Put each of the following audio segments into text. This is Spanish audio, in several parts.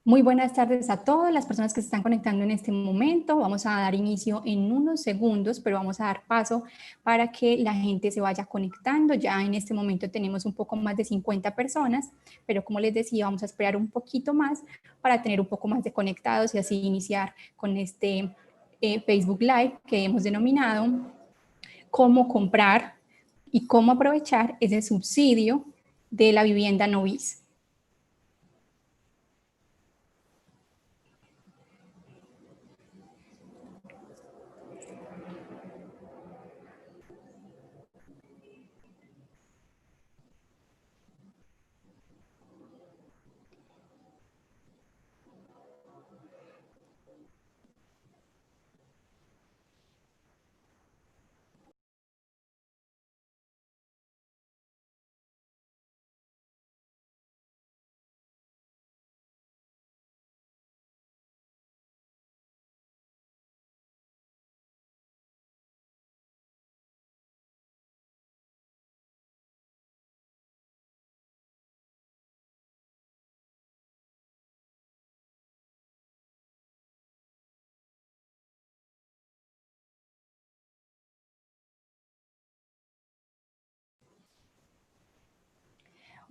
Muy buenas tardes a todas las personas que se están conectando en este momento. Vamos a dar inicio en unos segundos, pero vamos a dar paso para que la gente se vaya conectando. Ya en este momento tenemos un poco más de 50 personas, pero como les decía, vamos a esperar un poquito más para tener un poco más de conectados y así iniciar con este Facebook Live que hemos denominado cómo comprar y cómo aprovechar ese subsidio de la vivienda no bis.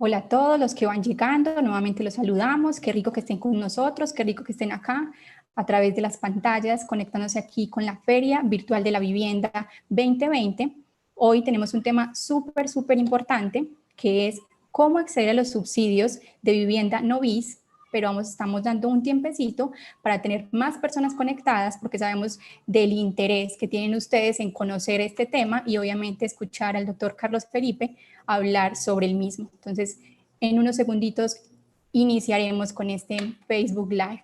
Hola a todos los que van llegando, nuevamente los saludamos, qué rico que estén con nosotros, qué rico que estén acá a través de las pantallas, conectándose aquí con la Feria Virtual de la Vivienda 2020. Hoy tenemos un tema súper importante, que es cómo acceder a los subsidios de vivienda no bis, pero estamos dando un tiempecito para tener más personas conectadas porque sabemos del interés que tienen ustedes en conocer este tema y obviamente escuchar al doctor Carlos Felipe hablar sobre el mismo. Entonces, en unos segunditos iniciaremos con este Facebook Live.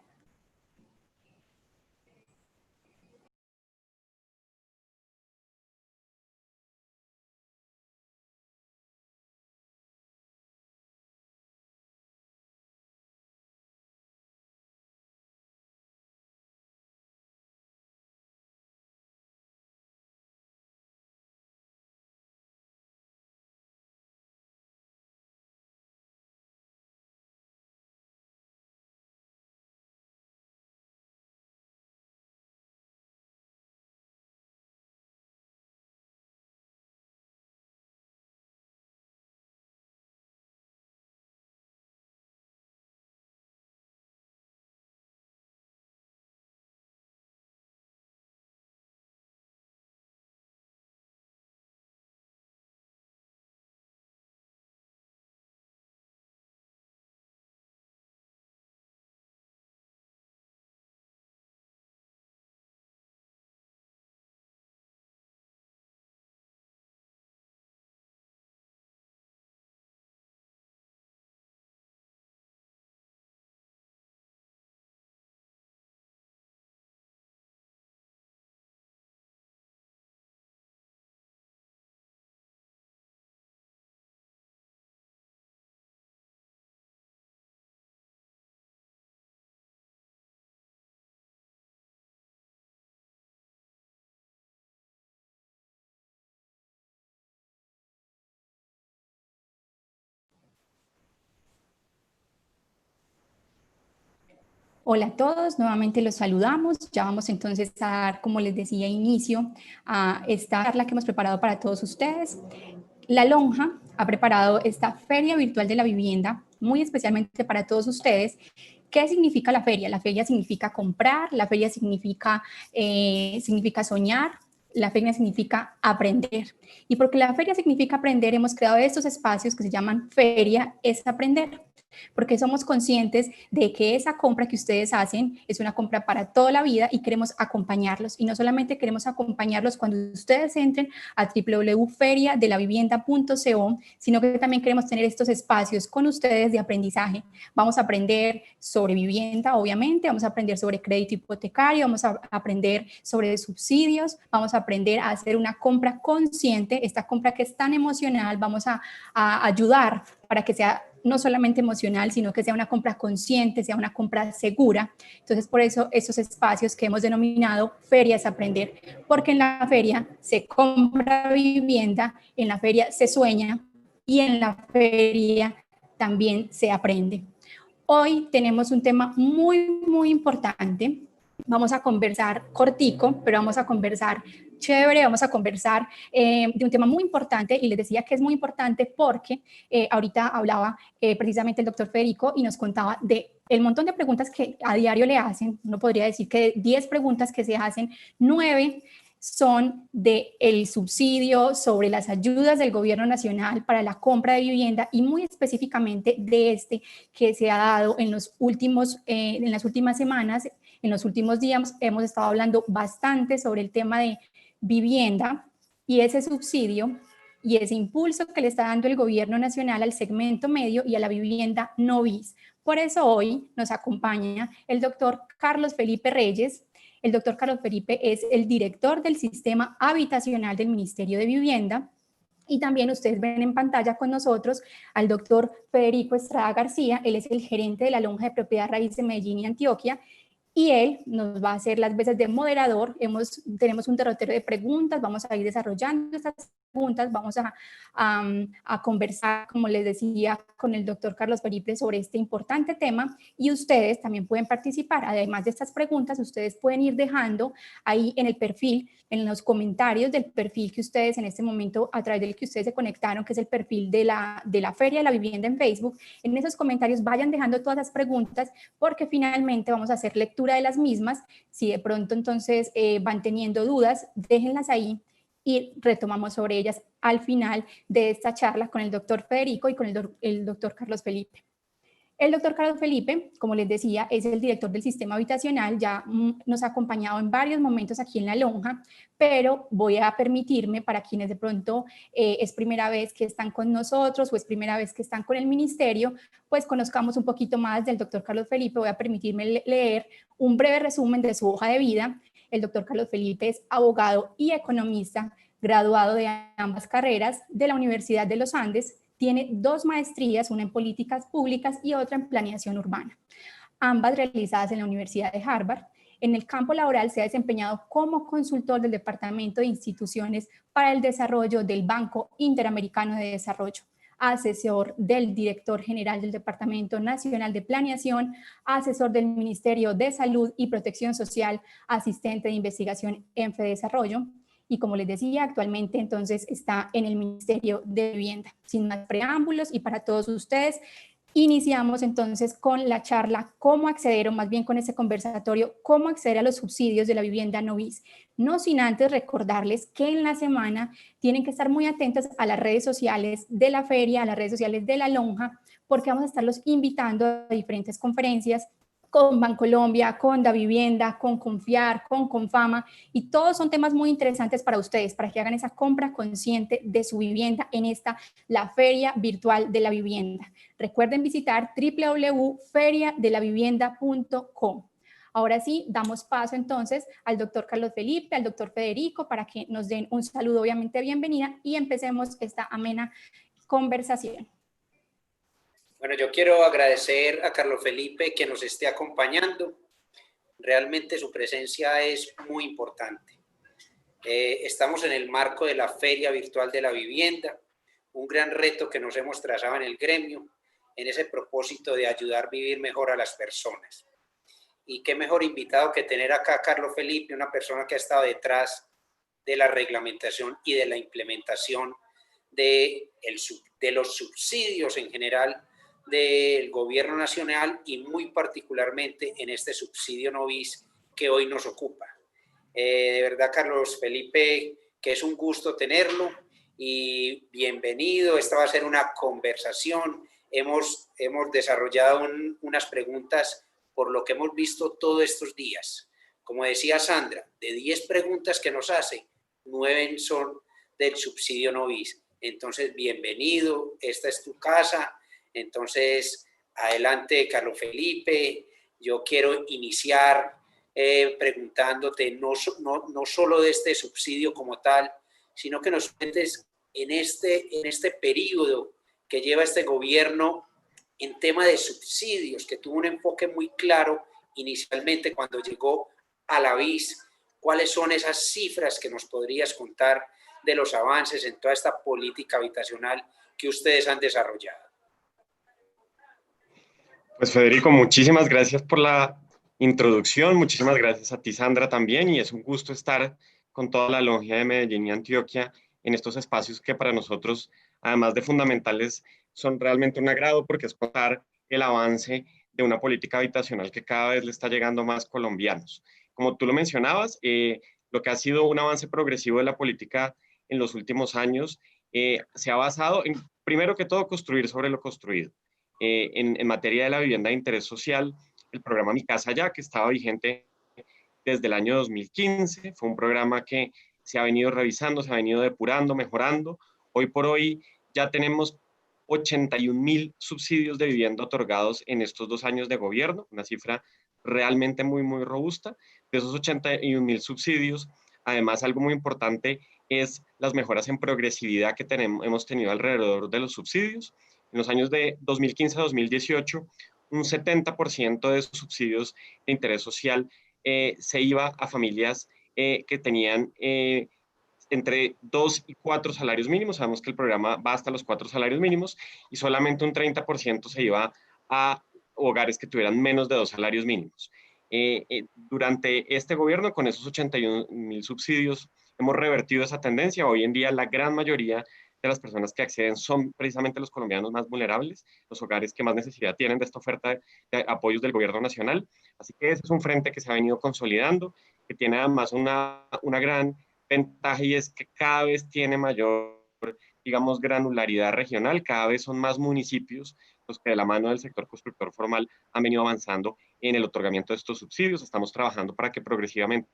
Hola a todos, nuevamente los saludamos. Ya vamos entonces a dar, como les decía, inicio a esta charla que hemos preparado para todos ustedes. La Lonja ha preparado esta Feria Virtual de la Vivienda, muy especialmente para todos ustedes. ¿Qué significa la feria? La feria significa comprar, la feria significa soñar, la feria significa aprender. Y porque la feria significa aprender, hemos creado estos espacios que se llaman Feria es Aprender, porque somos conscientes de que esa compra que ustedes hacen es una compra para toda la vida y queremos acompañarlos. Y no solamente queremos acompañarlos cuando ustedes entren a www.feriadelavivienda.co, sino que también queremos tener estos espacios con ustedes de aprendizaje. Vamos a aprender sobre vivienda, obviamente, vamos a aprender sobre crédito hipotecario, vamos a aprender sobre subsidios, vamos a aprender a hacer una compra consciente, esta compra que es tan emocional, vamos a ayudar para que sea no solamente emocional, sino que sea una compra consciente, sea una compra segura. Entonces, por eso esos espacios que hemos denominado ferias aprender, porque en la feria se compra vivienda, en la feria se sueña y en la feria también se aprende. Hoy tenemos un tema muy importante. Vamos a conversar cortico, pero vamos a conversar chévere, vamos a conversar de un tema muy importante, y les decía que es muy importante porque ahorita hablaba precisamente el doctor Federico y nos contaba de el montón de preguntas que a diario le hacen. Uno podría decir que de 10 preguntas que se hacen, 9 son del subsidio, sobre las ayudas del gobierno nacional para la compra de vivienda, y muy específicamente de este que se ha dado en las últimas semanas. En los últimos días hemos estado hablando bastante sobre el tema de vivienda y ese subsidio y ese impulso que le está dando el gobierno nacional al segmento medio y a la vivienda no BIS. Por eso hoy nos acompaña el doctor Carlos Felipe Reyes. El doctor Carlos Felipe es el director del sistema habitacional del Ministerio de Vivienda. Y también ustedes ven en pantalla con nosotros al doctor Federico Estrada García. Él es el gerente de la Lonja de Propiedad Raíz de Medellín y Antioquia, y él nos va a hacer las veces de moderador. Tenemos un derrotero de preguntas, vamos a ir desarrollando estas preguntas, vamos a conversar, como les decía, con el doctor Carlos Felipe sobre este importante tema, y ustedes también pueden participar. Además de estas preguntas, ustedes pueden ir dejando ahí en el perfil, en los comentarios del perfil que ustedes en este momento, a través del que ustedes se conectaron, que es el perfil de la Feria de la Vivienda en Facebook. En esos comentarios vayan dejando todas las preguntas, porque finalmente vamos a hacer lectura de las mismas. Si de pronto entonces van teniendo dudas, déjenlas ahí y retomamos sobre ellas al final de esta charla con el doctor Federico y con el doctor Carlos Felipe. El doctor Carlos Felipe, como les decía, es el director del sistema habitacional. Ya nos ha acompañado en varios momentos aquí en la Lonja, pero voy a permitirme, para quienes de pronto es primera vez que están con nosotros o es primera vez que están con el ministerio, pues conozcamos un poquito más del doctor Carlos Felipe. Voy a permitirme leer un breve resumen de su hoja de vida. El doctor Carlos Felipe es abogado y economista, graduado de ambas carreras de la Universidad de los Andes. Tiene 2 maestrías, una en políticas públicas y otra en planeación urbana, ambas realizadas en la Universidad de Harvard. En el campo laboral se ha desempeñado como consultor del Departamento de Instituciones para el Desarrollo del Banco Interamericano de Desarrollo, asesor del director general del Departamento Nacional de Planeación, asesor del Ministerio de Salud y Protección Social, asistente de investigación en FEDesarrollo. Y como les decía, actualmente entonces está en el Ministerio de Vivienda. Sin más preámbulos, y para todos ustedes, iniciamos entonces con la charla cómo acceder, o más bien con ese conversatorio, cómo acceder a los subsidios de la vivienda no BIS. No sin antes recordarles que en la semana tienen que estar muy atentos a las redes sociales de la feria, a las redes sociales de la Lonja, porque vamos a estarlos invitando a diferentes conferencias con Bancolombia, con Davivienda, con Confiar, con Confama, y todos son temas muy interesantes para ustedes, para que hagan esa compra consciente de su vivienda en la Feria Virtual de la Vivienda. Recuerden visitar www.feriadelavivienda.com. Ahora sí, damos paso entonces al doctor Carlos Felipe, al doctor Federico, para que nos den un saludo, obviamente, de bienvenida, y empecemos esta amena conversación. Bueno, yo quiero agradecer a Carlos Felipe que nos esté acompañando. Realmente su presencia es muy importante. Estamos en el marco de la Feria Virtual de la Vivienda, un gran reto que nos hemos trazado en el gremio, en ese propósito de ayudar a vivir mejor a las personas. Y qué mejor invitado que tener acá a Carlos Felipe, una persona que ha estado detrás de la reglamentación y de la implementación de los subsidios en general del gobierno nacional, y muy particularmente en este subsidio no BIS que hoy nos ocupa. De verdad, Carlos Felipe, que es un gusto tenerlo, y bienvenido. Esta va a ser una conversación. Hemos desarrollado unas preguntas por lo que hemos visto todos estos días. Como decía Sandra, de 10 preguntas que nos hace, 9 son del subsidio no BIS. Entonces, bienvenido, esta es tu casa. Entonces, adelante, Carlos Felipe. Yo quiero iniciar preguntándote no solo de este subsidio como tal, sino que nos cuentes en este periodo que lleva este gobierno en tema de subsidios, que tuvo un enfoque muy claro inicialmente cuando llegó a la BIS. ¿Cuáles son esas cifras que nos podrías contar de los avances en toda esta política habitacional que ustedes han desarrollado? Pues Federico, muchísimas gracias por la introducción, muchísimas gracias a ti Sandra también, y es un gusto estar con toda la logia de Medellín y Antioquia en estos espacios que para nosotros, además de fundamentales, son realmente un agrado porque es contar el avance de una política habitacional que cada vez le está llegando a más colombianos. Como tú lo mencionabas, lo que ha sido un avance progresivo de la política en los últimos años se ha basado en, primero que todo, construir sobre lo construido. En materia de la vivienda de interés social, el programa Mi Casa Ya, que estaba vigente desde el año 2015, fue un programa que se ha venido revisando, se ha venido depurando, mejorando. Hoy por hoy ya tenemos 81.000 subsidios de vivienda otorgados en estos 2 años de gobierno, una cifra realmente muy, muy robusta. De esos 81.000 subsidios, además, algo muy importante es las mejoras en progresividad que hemos tenido alrededor de los subsidios. En los años de 2015 a 2018, un 70% de esos subsidios de interés social se iba a familias que tenían entre 2 y 4 salarios mínimos. Sabemos que el programa va hasta los 4 salarios mínimos y solamente un 30% se iba a hogares que tuvieran menos de 2 salarios mínimos. Durante este gobierno, con esos 81.000 subsidios, hemos revertido esa tendencia. Hoy en día, la gran mayoría de las personas que acceden son precisamente los colombianos más vulnerables, los hogares que más necesidad tienen de esta oferta de apoyos del gobierno nacional. Así que ese es un frente que se ha venido consolidando, que tiene además una gran ventaja, y es que cada vez tiene mayor, digamos, granularidad regional, cada vez son más municipios los que de la mano del sector constructor formal han venido avanzando en el otorgamiento de estos subsidios. Estamos trabajando para que progresivamente,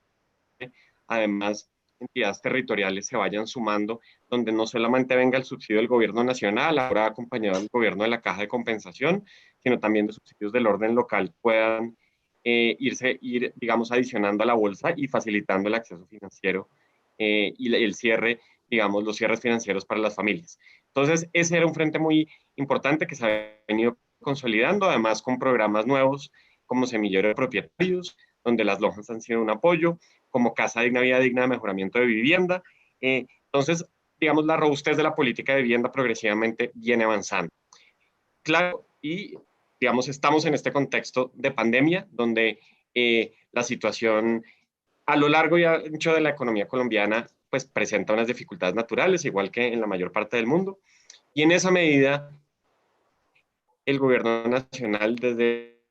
además, entidades territoriales se vayan sumando, donde no solamente venga el subsidio del gobierno nacional, ahora acompañado del gobierno de la caja de compensación, sino también de subsidios del orden local puedan ir, digamos, adicionando a la bolsa y facilitando el acceso financiero y el cierre, digamos, los cierres financieros para las familias. Entonces, ese era un frente muy importante que se ha venido consolidando, además con programas nuevos como Semillero de Propietarios, donde las lonjas han sido un apoyo, como Casa Digna, Vida Digna de Mejoramiento de Vivienda. Entonces, digamos, la robustez de la política de vivienda progresivamente viene avanzando. Claro, y digamos, estamos en este contexto de pandemia, donde la situación a lo largo y ancho de la economía colombiana pues presenta unas dificultades naturales, igual que en la mayor parte del mundo. Y en esa medida, el gobierno nacional desde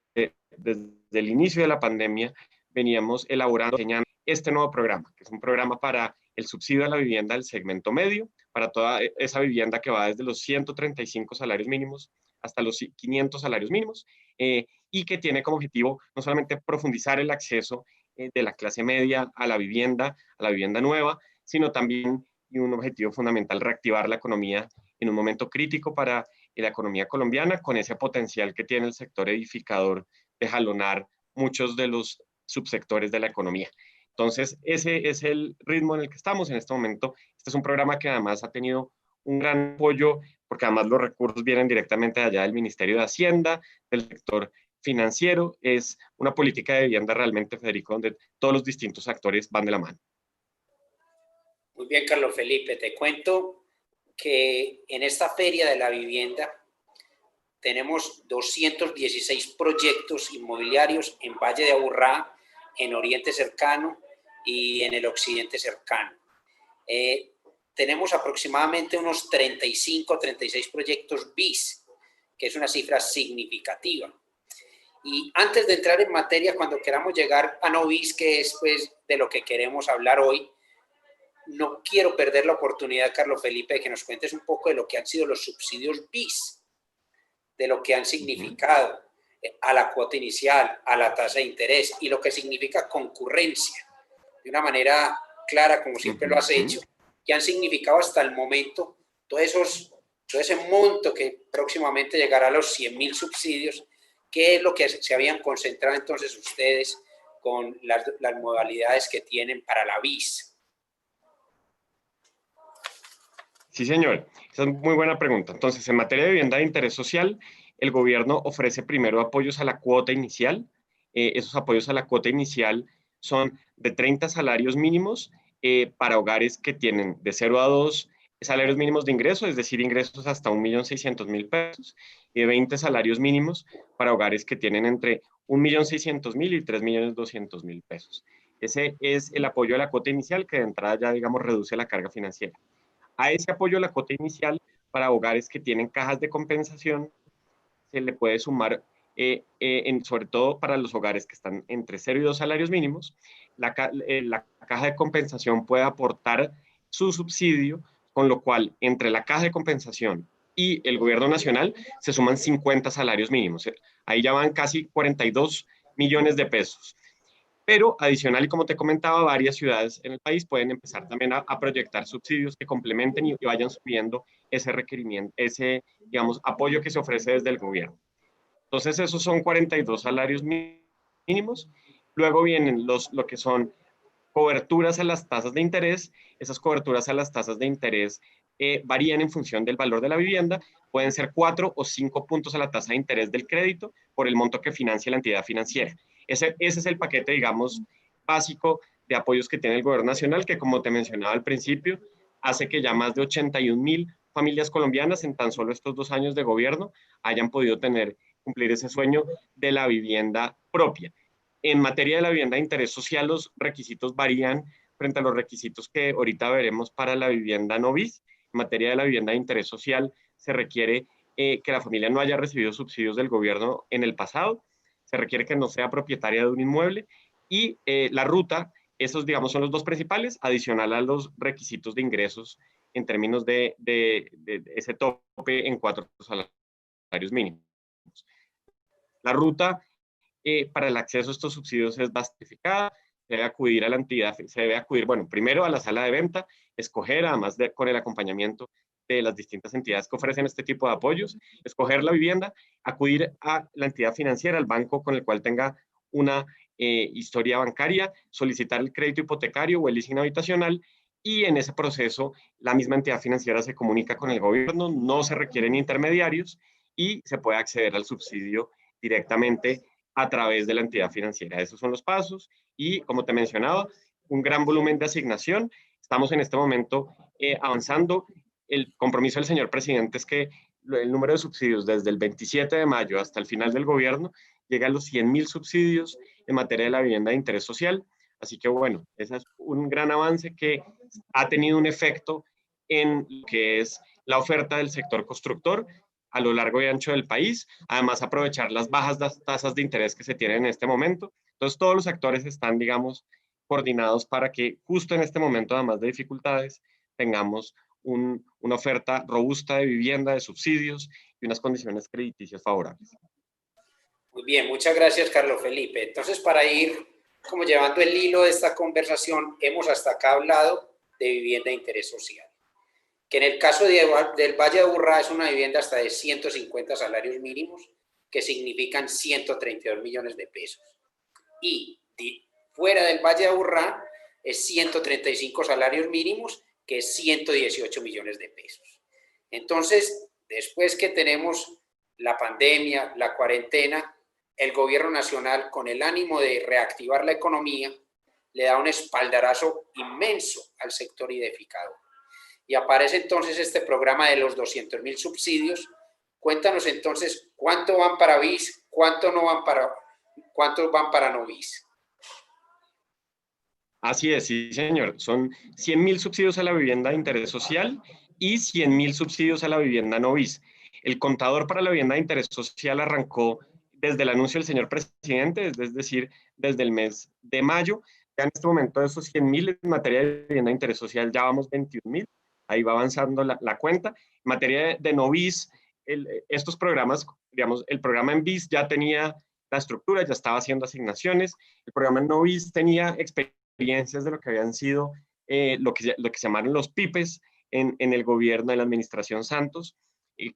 el inicio de la pandemia veníamos elaborando este nuevo programa, que es un programa para el subsidio a la vivienda del segmento medio, para toda esa vivienda que va desde los 135 salarios mínimos hasta los 500 salarios mínimos, y que tiene como objetivo no solamente profundizar el acceso de la clase media a la vivienda nueva, sino también, y un objetivo fundamental, reactivar la economía en un momento crítico para la economía colombiana, con ese potencial que tiene el sector edificador de jalonar muchos de los subsectores de la economía. Entonces, ese es el ritmo en el que estamos en este momento. Este es un programa que además ha tenido un gran apoyo, porque además los recursos vienen directamente de allá del Ministerio de Hacienda, del sector financiero. Es una política de vivienda realmente, Federico, donde todos los distintos actores van de la mano. Muy bien, Carlos Felipe, te cuento que en esta Feria de la Vivienda tenemos 216 proyectos inmobiliarios en Valle de Aburrá, en Oriente Cercano y en el Occidente Cercano. Tenemos aproximadamente unos 35, 36 proyectos BIS, que es una cifra significativa. Y antes de entrar en materia, cuando queramos llegar a no BIS, que es pues de lo que queremos hablar hoy, no quiero perder la oportunidad, Carlos Felipe, de que nos cuentes un poco de lo que han sido los subsidios BIS, de lo que han significado a la cuota inicial, a la tasa de interés y lo que significa concurrencia, de una manera clara, como siempre lo has hecho, que han significado hasta el momento todo ese monto que próximamente llegará a los 100.000 subsidios. ¿Qué es lo que se habían concentrado entonces ustedes con las modalidades que tienen para la BIS? Sí, señor. Esa es muy buena pregunta. Entonces, en materia de vivienda de interés social, el gobierno ofrece primero apoyos a la cuota inicial. Esos apoyos a la cuota inicial son de 30 salarios mínimos para hogares que tienen de 0 a 2 salarios mínimos de ingreso, es decir, ingresos hasta 1.600.000 pesos, y de 20 salarios mínimos para hogares que tienen entre 1.600.000 y 3.200.000 pesos. Ese es el apoyo a la cuota inicial, que de entrada ya, digamos, reduce la carga financiera. A ese apoyo a la cuota inicial para hogares que tienen cajas de compensación, se le puede sumar, sobre todo para los hogares que están entre 0 y 2 salarios mínimos, la caja de compensación puede aportar su subsidio, con lo cual entre la caja de compensación y el gobierno nacional se suman 50 salarios mínimos. Ahí ya van casi 42 millones de pesos. Pero adicional, y como te comentaba, varias ciudades en el país pueden empezar también a proyectar subsidios que complementen y vayan subiendo ese requerimiento, ese, digamos, apoyo que se ofrece desde el gobierno. Entonces, esos son 42 salarios mínimos. Luego vienen lo que son coberturas a las tasas de interés. Esas coberturas a las tasas de interés varían en función del valor de la vivienda. Pueden ser 4 o 5 puntos a la tasa de interés del crédito por el monto que financia la entidad financiera. Ese es el paquete, digamos, básico de apoyos que tiene el gobierno nacional, que como te mencionaba al principio, hace que ya más de 81.000 familias colombianas en tan solo estos 2 años de gobierno hayan podido cumplir ese sueño de la vivienda propia. En materia de la vivienda de interés social, los requisitos varían frente a los requisitos que ahorita veremos para la vivienda no bis. En materia de la vivienda de interés social, se requiere que la familia no haya recibido subsidios del gobierno en el pasado, se requiere que no sea propietaria de un inmueble, y la ruta, esos, digamos, son los dos principales, adicional a los requisitos de ingresos en términos de ese tope en 4 salarios mínimos. La ruta para el acceso a estos subsidios es basificada, se debe acudir a la entidad, se debe acudir, bueno, primero a la sala de venta, escoger, además con el acompañamiento de las distintas entidades que ofrecen este tipo de apoyos, escoger la vivienda, acudir a la entidad financiera, al banco con el cual tenga una historia bancaria, solicitar el crédito hipotecario o el leasing habitacional, y en ese proceso la misma entidad financiera se comunica con el gobierno, no se requieren intermediarios y se puede acceder al subsidio directamente a través de la entidad financiera. Esos son los pasos y, como te mencionaba, un gran volumen de asignación. Estamos en este momento avanzando. El compromiso del señor presidente es que el número de subsidios desde el 27 de mayo hasta el final del gobierno llega a los 100.000 subsidios en materia de la vivienda de interés social. Así que, bueno, ese es un gran avance que ha tenido un efecto en lo que es la oferta del sector constructor a lo largo y ancho del país, además aprovechar las bajas tasas de interés que se tienen en este momento. Entonces, todos los actores están, digamos, coordinados para que justo en este momento, además de dificultades, tengamos una oferta robusta de vivienda, de subsidios y unas condiciones crediticias favorables. Muy bien, muchas gracias, Carlos Felipe. Entonces, para ir como llevando el hilo de esta conversación, hemos hasta acá hablado de vivienda de interés social, que en el caso del Valle de Aburrá es una vivienda hasta de 150 salarios mínimos, que significan 132 millones de pesos. Y fuera del Valle de Aburrá es 135 salarios mínimos, que es 118 millones de pesos. Entonces, después que tenemos la pandemia, la cuarentena, el gobierno nacional, con el ánimo de reactivar la economía, le da un espaldarazo inmenso al sector edificador. Y aparece entonces este programa de los 200.000 subsidios. Cuéntanos entonces cuánto van para BIS, cuántos van para no BIS. Así es, sí, señor. Son 100.000 subsidios a la vivienda de interés social y 100.000 subsidios a la vivienda no BIS. El contador para la vivienda de interés social arrancó desde el anuncio del señor presidente, es decir, desde el mes de mayo. Ya en este momento de esos 100.000 en materia de vivienda de interés social ya vamos 21.000. Ahí va avanzando la cuenta. En materia de no BIS, estos programas, digamos, el programa en BIS ya tenía la estructura, ya estaba haciendo asignaciones. El programa en no BIS tenía experiencias de lo que habían sido lo que se llamaron los PIPES en el gobierno de la administración Santos,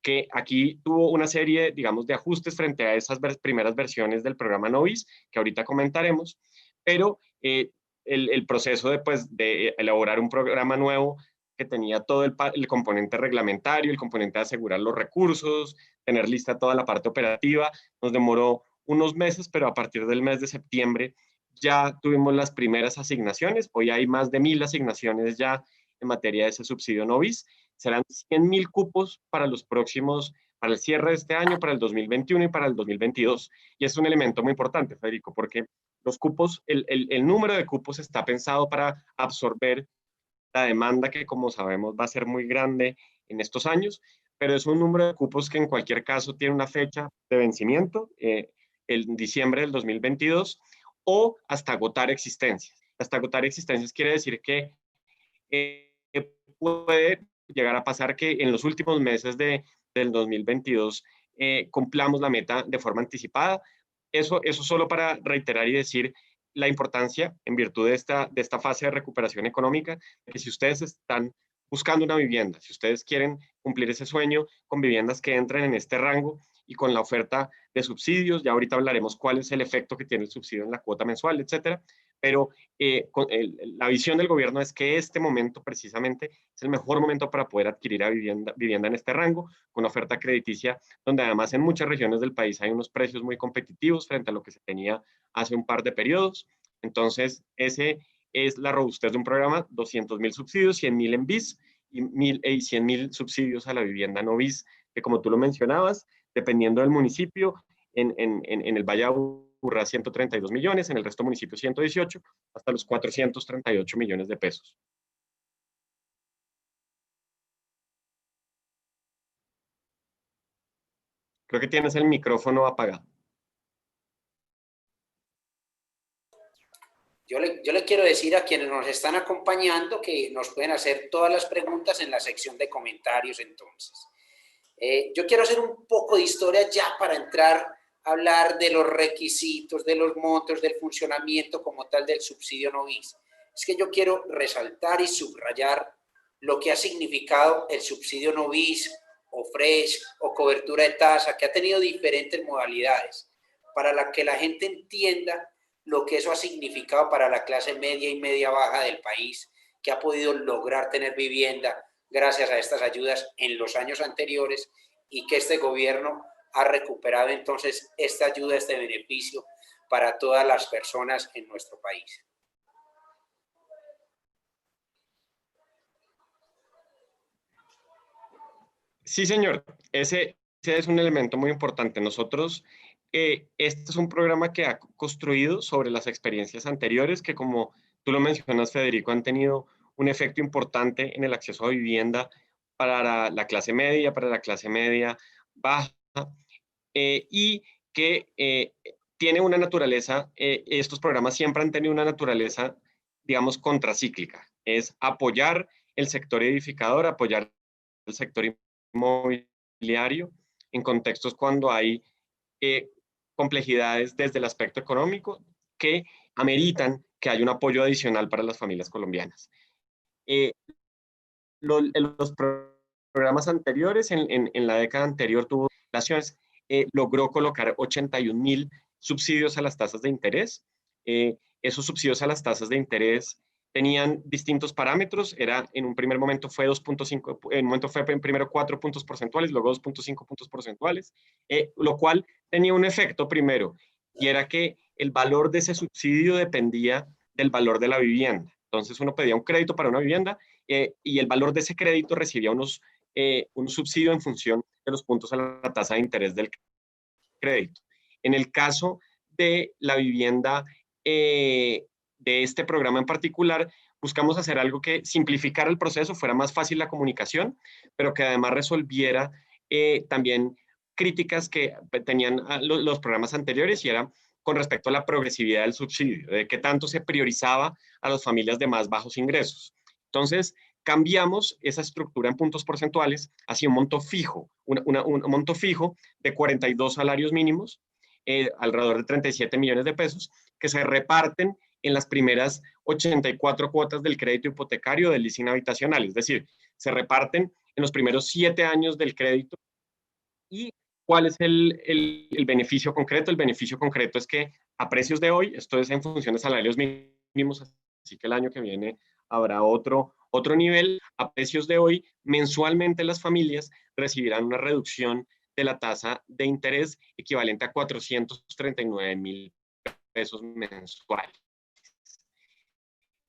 que aquí tuvo una serie, digamos, de ajustes frente a esas primeras versiones del programa no BIS, que ahorita comentaremos, pero el proceso de elaborar un programa nuevo que tenía todo el componente reglamentario, el componente de asegurar los recursos, tener lista toda la parte operativa, nos demoró unos meses, pero a partir del mes de septiembre ya tuvimos las primeras asignaciones. Hoy hay más de 1.000 asignaciones ya en materia de ese subsidio no BIS. serán 100.000 cupos para los próximos, para el cierre de este año, para el 2021 y para el 2022. Y es un elemento muy importante, Federico, porque los cupos, el número de cupos está pensado para absorber la demanda que, como sabemos, va a ser muy grande en estos años, pero es un número de cupos que en cualquier caso tiene una fecha de vencimiento, el diciembre del 2022, o hasta agotar existencias. Hasta agotar existencias quiere decir que puede llegar a pasar que en los últimos meses del 2022 cumplamos la meta de forma anticipada. Eso solo para reiterar y decir la importancia, en virtud de esta fase de recuperación económica, que si ustedes están buscando una vivienda, si ustedes quieren cumplir ese sueño con viviendas que entren en este rango y con la oferta de subsidios, ya ahorita hablaremos cuál es el efecto que tiene el subsidio en la cuota mensual, etcétera, pero la visión del gobierno es que este momento precisamente es el mejor momento para poder adquirir vivienda en este rango, con oferta crediticia, donde además en muchas regiones del país hay unos precios muy competitivos frente a lo que se tenía hace un par de periodos. Entonces, ese es la robustez de un programa: 200.000 subsidios, 100.000 en BIS y 100.000 subsidios a la vivienda no BIS, que como tú lo mencionabas, dependiendo del municipio, en el Valle de Aburrá 132 millones, en el resto de municipios 118, hasta los 438 millones de pesos. Creo que tienes el micrófono apagado. Yo le quiero decir a quienes nos están acompañando que nos pueden hacer todas las preguntas en la sección de comentarios entonces. Yo quiero hacer un poco de historia ya para entrar a hablar de los requisitos, de los montos, del funcionamiento como tal del subsidio no BIS. Es que yo quiero resaltar y subrayar lo que ha significado el subsidio no BIS o FRESH o cobertura de tasa, que ha tenido diferentes modalidades, para que la gente entienda lo que eso ha significado para la clase media y media baja del país, que ha podido lograr tener vivienda gracias a estas ayudas en los años anteriores, y que este gobierno ha recuperado entonces esta ayuda, este beneficio para todas las personas en nuestro país. Sí, señor. Ese es un elemento muy importante. Nosotros, este es un programa que ha construido sobre las experiencias anteriores que, como tú lo mencionas, Federico, han tenido un efecto importante en el acceso a vivienda para la clase media, para la clase media baja, y que tiene una naturaleza, estos programas siempre han tenido una naturaleza, digamos, contracíclica. Es apoyar el sector edificador, apoyar el sector inmobiliario en contextos cuando hay complejidades desde el aspecto económico que ameritan que haya un apoyo adicional para las familias colombianas. Los programas anteriores, en la década anterior, tuvo relaciones, logró colocar 81.000 subsidios a las tasas de interés. Esos subsidios a las tasas de interés tenían distintos parámetros. En un primer momento fue 2.5, en un momento fue primero 4 puntos porcentuales, luego 2.5 puntos porcentuales, lo cual tenía un efecto primero, y era que el valor de ese subsidio dependía del valor de la vivienda. Entonces uno pedía un crédito para una vivienda, y el valor de ese crédito recibía un subsidio en función de los puntos a la tasa de interés del crédito. En el caso de la vivienda, de este programa en particular, buscamos hacer algo que simplificara el proceso, fuera más fácil la comunicación, pero que además resolviera también críticas que tenían los programas anteriores, y era con respecto a la progresividad del subsidio, de qué tanto se priorizaba a las familias de más bajos ingresos. Entonces, cambiamos esa estructura en puntos porcentuales hacia un monto fijo, un monto fijo de 42 salarios mínimos, alrededor de 37 millones de pesos, que se reparten en las primeras 84 cuotas del crédito hipotecario del leasing habitacional, es decir, se reparten en los primeros 7 años del crédito. ¿Y cuál es el beneficio concreto? El beneficio concreto es que a precios de hoy, esto es en función de salarios mínimos, así que el año que viene habrá otro nivel. A precios de hoy, mensualmente las familias recibirán una reducción de la tasa de interés equivalente a 439.000 pesos mensuales.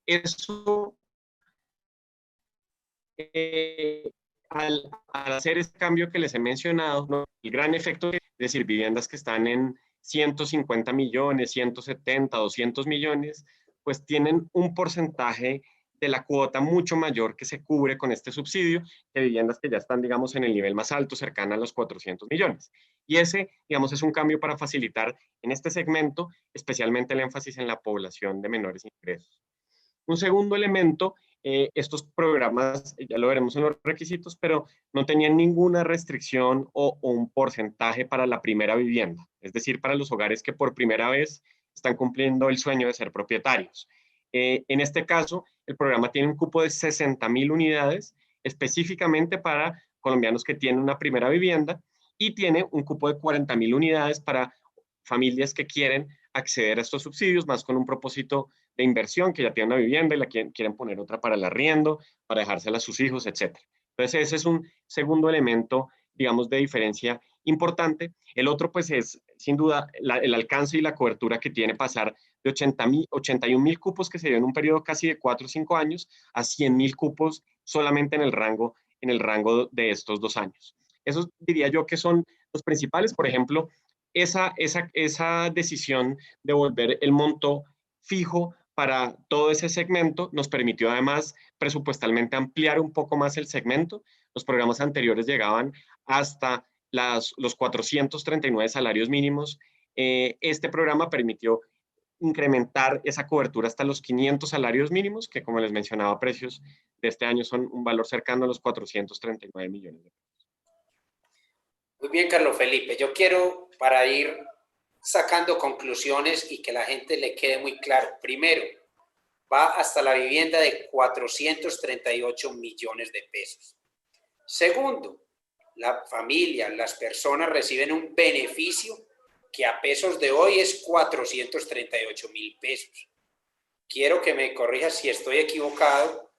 Eso al hacer este cambio que les he mencionado, ¿no? El gran efecto, es decir, viviendas que están en 150 millones, 170, 200 millones, pues tienen un porcentaje de la cuota mucho mayor que se cubre con este subsidio que viviendas que ya están, digamos, en el nivel más alto, cercana a los 400 millones. Y ese, digamos, es un cambio para facilitar en este segmento, especialmente el énfasis en la población de menores ingresos. Un segundo elemento, estos programas, ya lo veremos en los requisitos, pero no tenían ninguna restricción o un porcentaje para la primera vivienda, es decir, para los hogares que por primera vez están cumpliendo el sueño de ser propietarios. En este caso, el programa tiene un cupo de 60,000 unidades específicamente para colombianos que tienen una primera vivienda y tiene un cupo de 40,000 unidades para familias que quieren acceder a estos subsidios, más con un propósito de inversión, que ya tienen una vivienda y la quieren poner otra para el arriendo, para dejársela a sus hijos, etc. Entonces, ese es un segundo elemento, digamos, de diferencia importante. El otro, pues, es, sin duda, el alcance y la cobertura que tiene pasar de 81,000 cupos que se dio en un periodo casi de 4 o 5 años a 100,000 cupos solamente en el rango de estos 2 años. Esos diría yo que son los principales. Por ejemplo, esa decisión de volver el monto fijo para todo ese segmento nos permitió además presupuestalmente ampliar un poco más el segmento. Los programas anteriores llegaban hasta los 439 salarios mínimos. Este programa permitió incrementar esa cobertura hasta los 500 salarios mínimos, que como les mencionaba, precios de este año son un valor cercano a los 439 millones de pesos. Muy bien, Carlos Felipe. Yo quiero, para ir sacando conclusiones y que la gente le quede muy claro. Primero, va hasta la vivienda de 438 millones de pesos. Segundo, la familia, las personas reciben un beneficio que a pesos de hoy es 438,000 pesos. Quiero que me corrijas si estoy equivocado,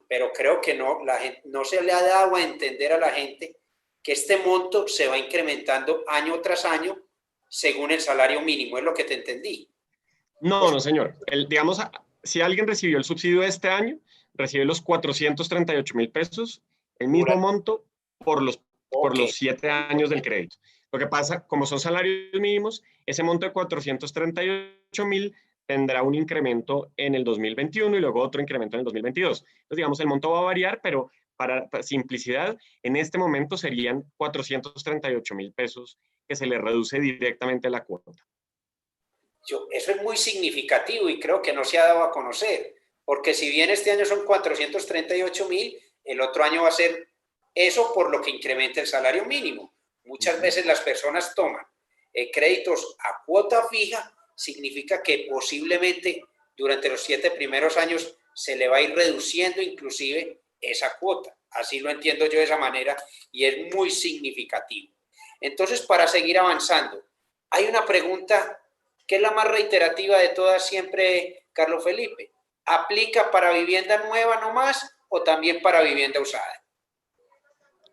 pero creo que no se le ha dado a entender a la gente que este monto se va incrementando año tras año según el salario mínimo, es lo que te entendí. No, señor. Digamos, si alguien recibió el subsidio este año, recibe los 438,000 pesos, el mismo monto por los 7 años del crédito. Lo que pasa, como son salarios mínimos, ese monto de 438,000 tendrá un incremento en el 2021 y luego otro incremento en el 2022. Entonces, digamos, el monto va a variar, pero para simplicidad, en este momento serían 438,000 pesos que se le reduce directamente la cuota. Eso es muy significativo y creo que no se ha dado a conocer, porque si bien este año son 438,000, el otro año va a ser eso por lo que incrementa el salario mínimo. Muchas veces las personas toman créditos a cuota fija, significa que posiblemente durante los 7 primeros años se le va a ir reduciendo inclusive esa cuota. Así lo entiendo yo de esa manera y es muy significativo. Entonces, para seguir avanzando, hay una pregunta que es la más reiterativa de todas siempre, Carlos Felipe. ¿Aplica para vivienda nueva nomás o también para vivienda usada?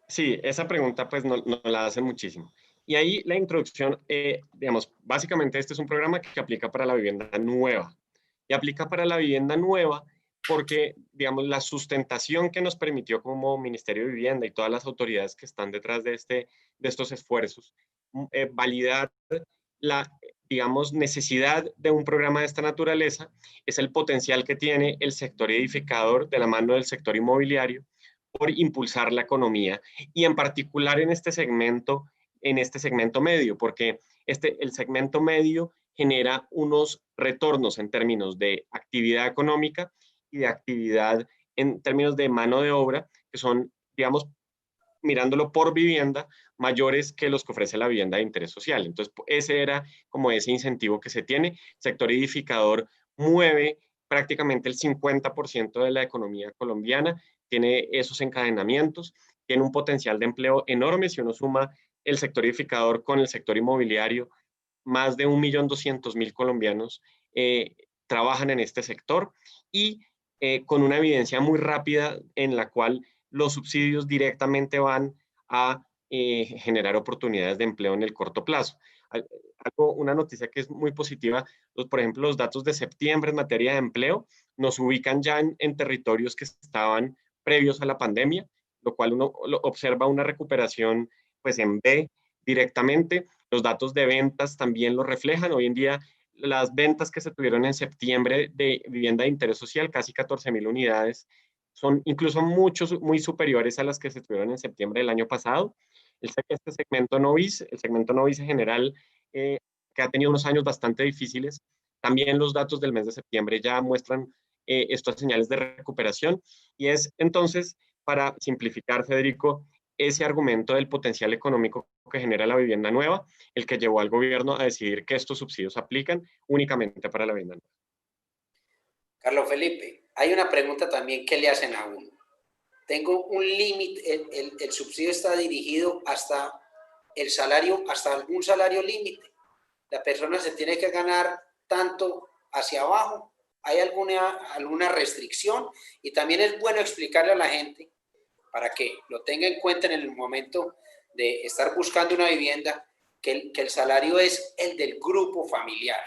Sí, esa pregunta pues nos la hacen muchísimo. Y ahí la introducción, digamos, básicamente este es un programa que aplica para la vivienda nueva. Y aplica para la vivienda nueva porque, digamos, la sustentación que nos permitió como Ministerio de Vivienda y todas las autoridades que están detrás de estos esfuerzos, validar la, digamos, necesidad de un programa de esta naturaleza es el potencial que tiene el sector edificador de la mano del sector inmobiliario por impulsar la economía y en particular en este segmento medio, porque el segmento medio genera unos retornos en términos de actividad económica y de actividad en términos de mano de obra, que son, digamos, mirándolo por vivienda, mayores que los que ofrece la vivienda de interés social. Entonces, ese era como ese incentivo que se tiene. El sector edificador mueve prácticamente el 50% de la economía colombiana, tiene esos encadenamientos, tiene un potencial de empleo enorme. Si uno suma el sector edificador con el sector inmobiliario, más de 1.200.000 colombianos trabajan en este sector y con una evidencia muy rápida en la cual los subsidios directamente van a generar oportunidades de empleo en el corto plazo. Una noticia que es muy positiva, por ejemplo, los datos de septiembre en materia de empleo nos ubican ya en territorios que estaban previos a la pandemia. lo cual uno observa una recuperación pues en B directamente. Los datos de ventas también lo reflejan. Hoy en día las ventas que se tuvieron en septiembre de vivienda de interés social, casi 14.000 unidades, son incluso muy superiores a las que se tuvieron en septiembre del año pasado. Este segmento Novis, el segmento Novis en general, que ha tenido unos años bastante difíciles, también los datos del mes de septiembre ya muestran estas señales de recuperación, y es entonces, para simplificar, Federico, ese argumento del potencial económico que genera la vivienda nueva, el que llevó al gobierno a decidir que estos subsidios aplican únicamente para la vivienda nueva. Carlos Felipe, hay una pregunta también que le hacen a uno. Tengo un límite, el subsidio está dirigido hasta el salario, hasta algún salario límite. La persona se tiene que ganar tanto hacia abajo. ¿Hay alguna restricción? Y también es bueno explicarle a la gente, para que lo tenga en cuenta en el momento de estar buscando una vivienda, que el salario es el del grupo familiar.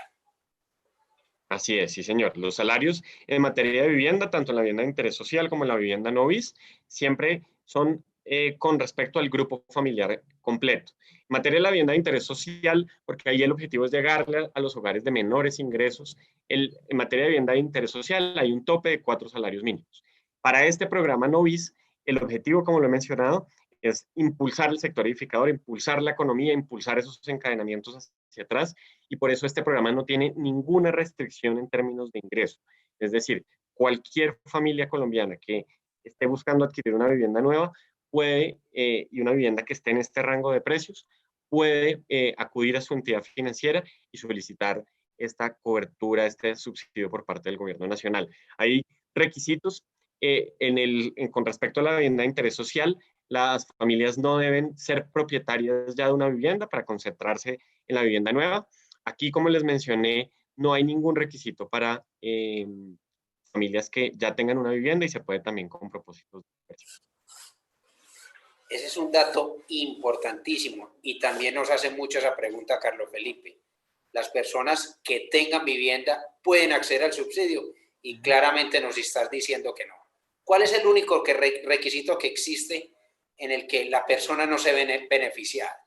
Así es, sí señor. Los salarios en materia de vivienda, tanto en la vivienda de interés social como en la vivienda Novis, siempre son con respecto al grupo familiar completo. En materia de la vivienda de interés social, porque ahí el objetivo es llegarle a los hogares de menores ingresos, en materia de vivienda de interés social hay un tope de 4 salarios mínimos. Para este programa Novis, el objetivo, como lo he mencionado, es impulsar el sector edificador, impulsar la economía, impulsar esos encadenamientos hacia atrás, y por eso este programa no tiene ninguna restricción en términos de ingreso. Es decir, cualquier familia colombiana que esté buscando adquirir una vivienda nueva puede, y una vivienda que esté en este rango de precios, puede acudir a su entidad financiera y solicitar esta cobertura, este subsidio por parte del gobierno nacional. Hay requisitos con respecto a la vivienda de interés social. Las familias no deben ser propietarias ya de una vivienda para concentrarse en la vivienda nueva. Aquí, como les mencioné, no hay ningún requisito para familias que ya tengan una vivienda, y se puede también con propósitos de inversión. Ese es un dato importantísimo, y también nos hace mucho esa pregunta, Carlos Felipe. Las personas que tengan vivienda pueden acceder al subsidio, y claramente nos estás diciendo que no. ¿Cuál es el único requisito que existe en el que la persona no se ve beneficiada?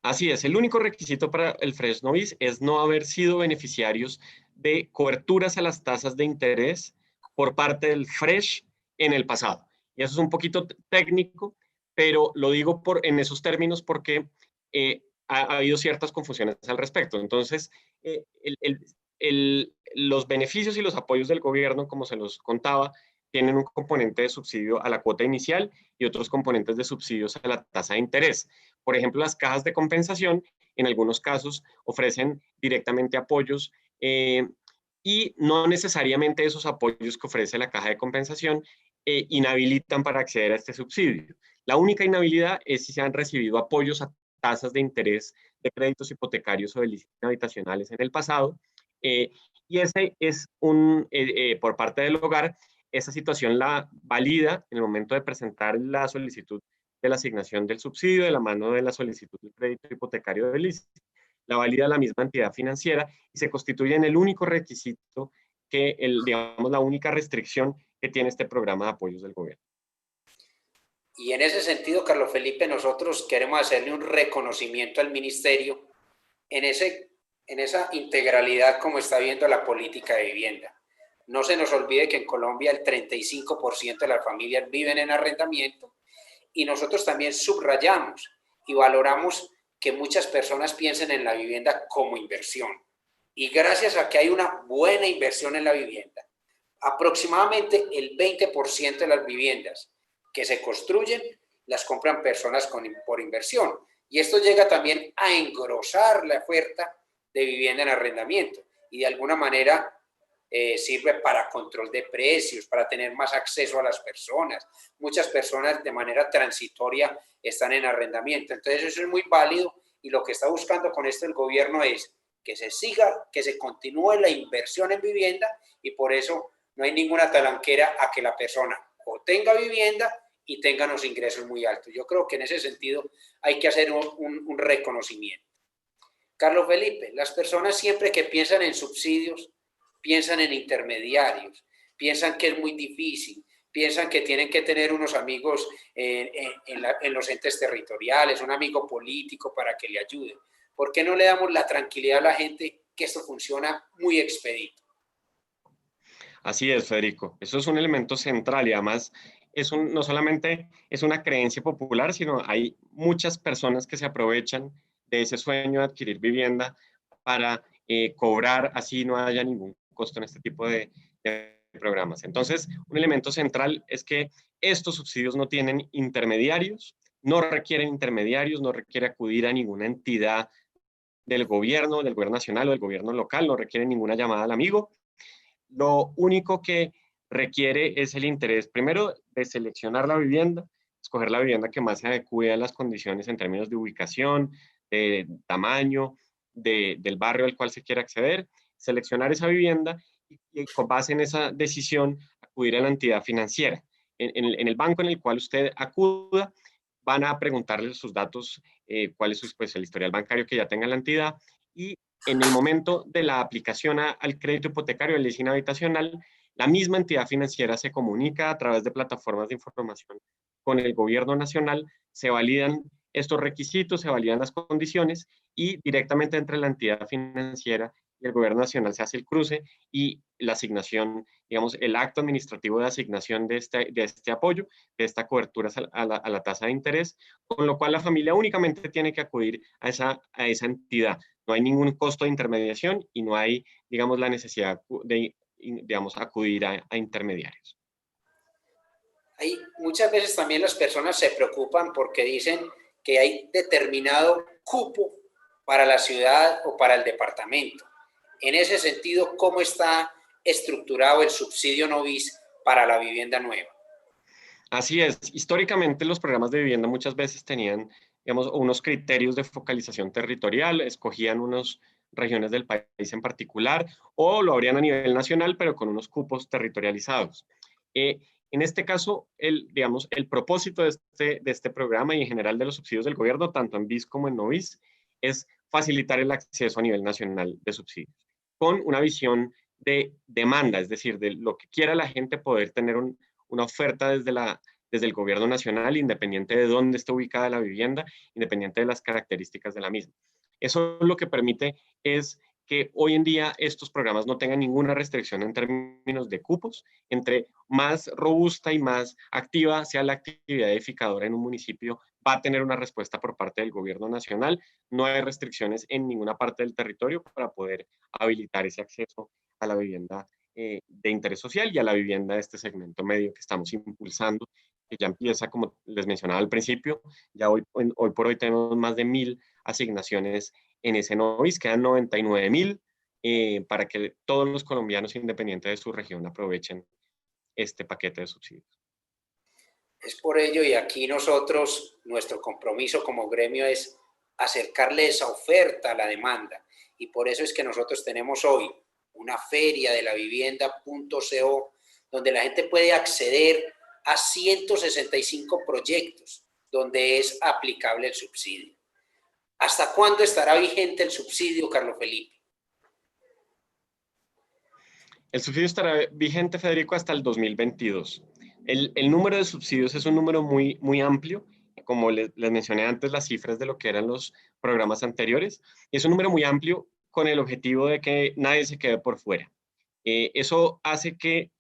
Así es, el único requisito para el Fresh Novis es no haber sido beneficiarios de coberturas a las tasas de interés por parte del Fresh en el pasado. Y eso es un poquito técnico, pero lo digo en esos términos porque ha habido ciertas confusiones al respecto. Entonces, los beneficios y los apoyos del gobierno, como se los contaba, tienen un componente de subsidio a la cuota inicial y otros componentes de subsidios a la tasa de interés. Por ejemplo, las cajas de compensación en algunos casos ofrecen directamente apoyos y no necesariamente esos apoyos que ofrece la caja de compensación inhabilitan para acceder a este subsidio. La única inhabilidad es si se han recibido apoyos a tasas de interés de créditos hipotecarios o de licencias habitacionales en el pasado, y ese es por parte del hogar. Esa situación la valida en el momento de presentar la solicitud de la asignación del subsidio de la mano de la solicitud del crédito hipotecario del ICE. La valida la misma entidad financiera y se constituye en el único requisito digamos, la única restricción que tiene este programa de apoyos del gobierno. Y en ese sentido, Carlos Felipe, nosotros queremos hacerle un reconocimiento al ministerio en esa integralidad como está viendo la política de vivienda. No se nos olvide que en Colombia el 35% de las familias viven en arrendamiento, y nosotros también subrayamos y valoramos que muchas personas piensen en la vivienda como inversión. Y gracias a que hay una buena inversión en la vivienda, aproximadamente el 20% de las viviendas que se construyen las compran personas por inversión. Y esto llega también a engrosar la oferta de vivienda en arrendamiento, y de alguna manera sirve para control de precios, para tener más acceso a las personas. Muchas personas de manera transitoria están en arrendamiento. Entonces eso es muy válido, y lo que está buscando con esto el gobierno es que se continúe la inversión en vivienda, y por eso no hay ninguna talanquera a que la persona o tenga vivienda y tenga unos ingresos muy altos. Yo creo que en ese sentido hay que hacer un reconocimiento. Carlos Felipe, las personas siempre que piensan en subsidios, piensan en intermediarios, piensan que es muy difícil, piensan que tienen que tener unos amigos en los entes territoriales, un amigo político para que le ayude. ¿Por qué no le damos la tranquilidad a la gente que esto funciona muy expedito? Así es, Federico. Eso es un elemento central y además no solamente es una creencia popular, sino hay muchas personas que se aprovechan de ese sueño de adquirir vivienda para cobrar, así no haya ningún costo en este tipo de programas. Entonces, un elemento central es que estos subsidios no tienen intermediarios, no requieren intermediarios, no requiere acudir a ninguna entidad del gobierno nacional o del gobierno local, no requieren ninguna llamada al amigo. Lo único que requiere es el interés, primero, de seleccionar la vivienda, escoger la vivienda que más se adecue a las condiciones en términos de ubicación, de tamaño, del barrio al cual se quiere acceder, seleccionar esa vivienda y con base en esa decisión acudir a la entidad financiera. En el banco en el cual usted acuda, van a preguntarle sus datos, cuál es pues, el historial bancario que ya tenga la entidad y en el momento de la aplicación al crédito hipotecario, el leasing habitacional, la misma entidad financiera se comunica a través de plataformas de información con el gobierno nacional, se validan estos requisitos, se validan las condiciones y directamente entre la entidad financiera y el gobierno nacional se hace el cruce y la asignación, digamos, el acto administrativo de asignación de este apoyo, de esta cobertura a la tasa de interés, con lo cual la familia únicamente tiene que acudir a esa entidad. No hay ningún costo de intermediación y no hay, digamos, la necesidad de, digamos, acudir a intermediarios. Muchas veces también las personas se preocupan porque dicen que hay determinado cupo para la ciudad o para el departamento. En ese sentido, ¿cómo está estructurado el subsidio Novis para la vivienda nueva? Así es. Históricamente los programas de vivienda muchas veces tenían, digamos, unos criterios de focalización territorial, escogían unas regiones del país en particular o lo abrían a nivel nacional, pero con unos cupos territorializados. En este caso, digamos, el propósito de este programa y en general de los subsidios del gobierno, tanto en BIS como en NOVIS, es facilitar el acceso a nivel nacional de subsidios, con una visión de demanda, es decir, de lo que quiera la gente poder tener una oferta desde el gobierno nacional, independiente de dónde esté ubicada la vivienda, independiente de las características de la misma. Eso lo que permite es que hoy en día estos programas no tengan ninguna restricción en términos de cupos. Entre más robusta y más activa sea la actividad edificadora en un municipio, va a tener una respuesta por parte del gobierno nacional. No hay restricciones en ninguna parte del territorio para poder habilitar ese acceso a la vivienda de interés social y a la vivienda de este segmento medio que estamos impulsando, que ya empieza, como les mencionaba al principio, ya hoy por hoy tenemos más de 1.000 asignaciones en ese NOVIS, quedan 99.000 para que todos los colombianos, independientes de su región, aprovechen este paquete de subsidios. Es por ello, y aquí nosotros, nuestro compromiso como gremio es acercarle esa oferta a la demanda, y por eso es que nosotros tenemos hoy una feria de la vivienda.co, donde la gente puede acceder a 165 proyectos donde es aplicable el subsidio. ¿Hasta cuándo estará vigente el subsidio, Carlos Felipe? El subsidio estará vigente, Federico, hasta el 2022. El número de subsidios es un número muy, muy amplio. Como les mencioné antes, las cifras de lo que eran los programas anteriores. Es un número muy amplio con el objetivo de que nadie se quede por fuera. Eso hace que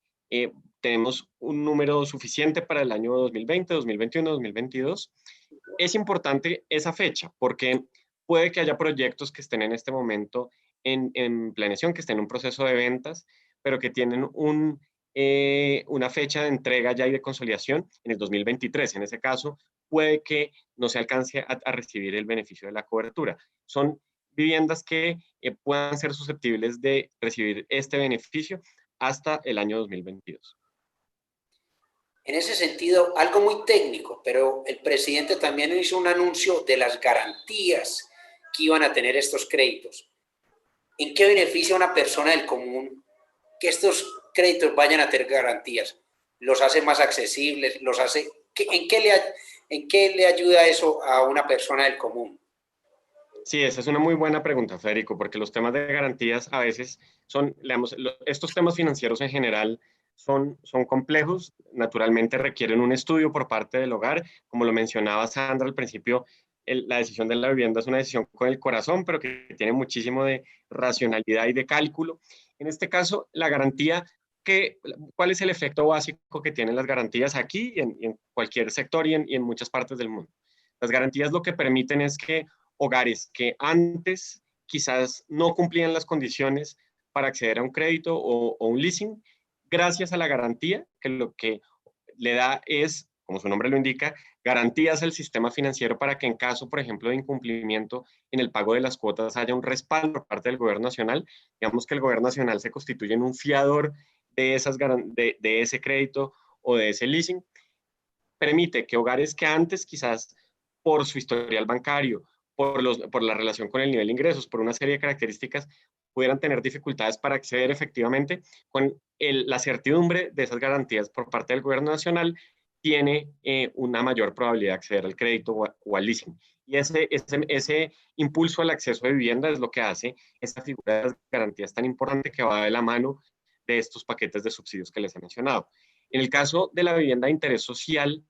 tenemos un número suficiente para el año 2020, 2021, 2022. Es importante esa fecha porque puede que haya proyectos que estén en este momento en planeación, que estén en un proceso de ventas, pero que tienen una fecha de entrega ya y de consolidación en el 2023. En ese caso, puede que no se alcance a recibir el beneficio de la cobertura. Son viviendas que puedan ser susceptibles de recibir este beneficio hasta el año 2022. En ese sentido, algo muy técnico, pero el presidente también hizo un anuncio de las garantías que iban a tener estos créditos. ¿En qué beneficia a una persona del común que estos créditos vayan a tener garantías? ¿Los hace más accesibles? ¿En qué le ayuda eso a una persona del común? Sí, esa es una muy buena pregunta, Federico, porque los temas de garantías a veces son, digamos, estos temas financieros en general son complejos, naturalmente requieren un estudio por parte del hogar. Como lo mencionaba Sandra al principio, la decisión de la vivienda es una decisión con el corazón, pero que tiene muchísimo de racionalidad y de cálculo. En este caso, la garantía, ¿cuál es el efecto básico que tienen las garantías aquí y en cualquier sector y en muchas partes del mundo? Las garantías lo que permiten es que hogares que antes quizás no cumplían las condiciones para acceder a un crédito o un leasing, gracias a la garantía, que lo que le da es, como su nombre lo indica, garantías al sistema financiero para que en caso, por ejemplo, de incumplimiento en el pago de las cuotas haya un respaldo por parte del gobierno nacional. Digamos que el gobierno nacional se constituye en un fiador de ese crédito o de ese leasing. Permite que hogares que antes quizás por su historial bancario, por la relación con el nivel de ingresos, por una serie de características, pudieran tener dificultades para acceder efectivamente con la certidumbre de esas garantías por parte del gobierno nacional, tiene una mayor probabilidad de acceder al crédito o al leasing. Y ese impulso al acceso de vivienda es lo que hace esta figura de las garantías tan importante que va de la mano de estos paquetes de subsidios que les he mencionado. En el caso de la vivienda de interés social,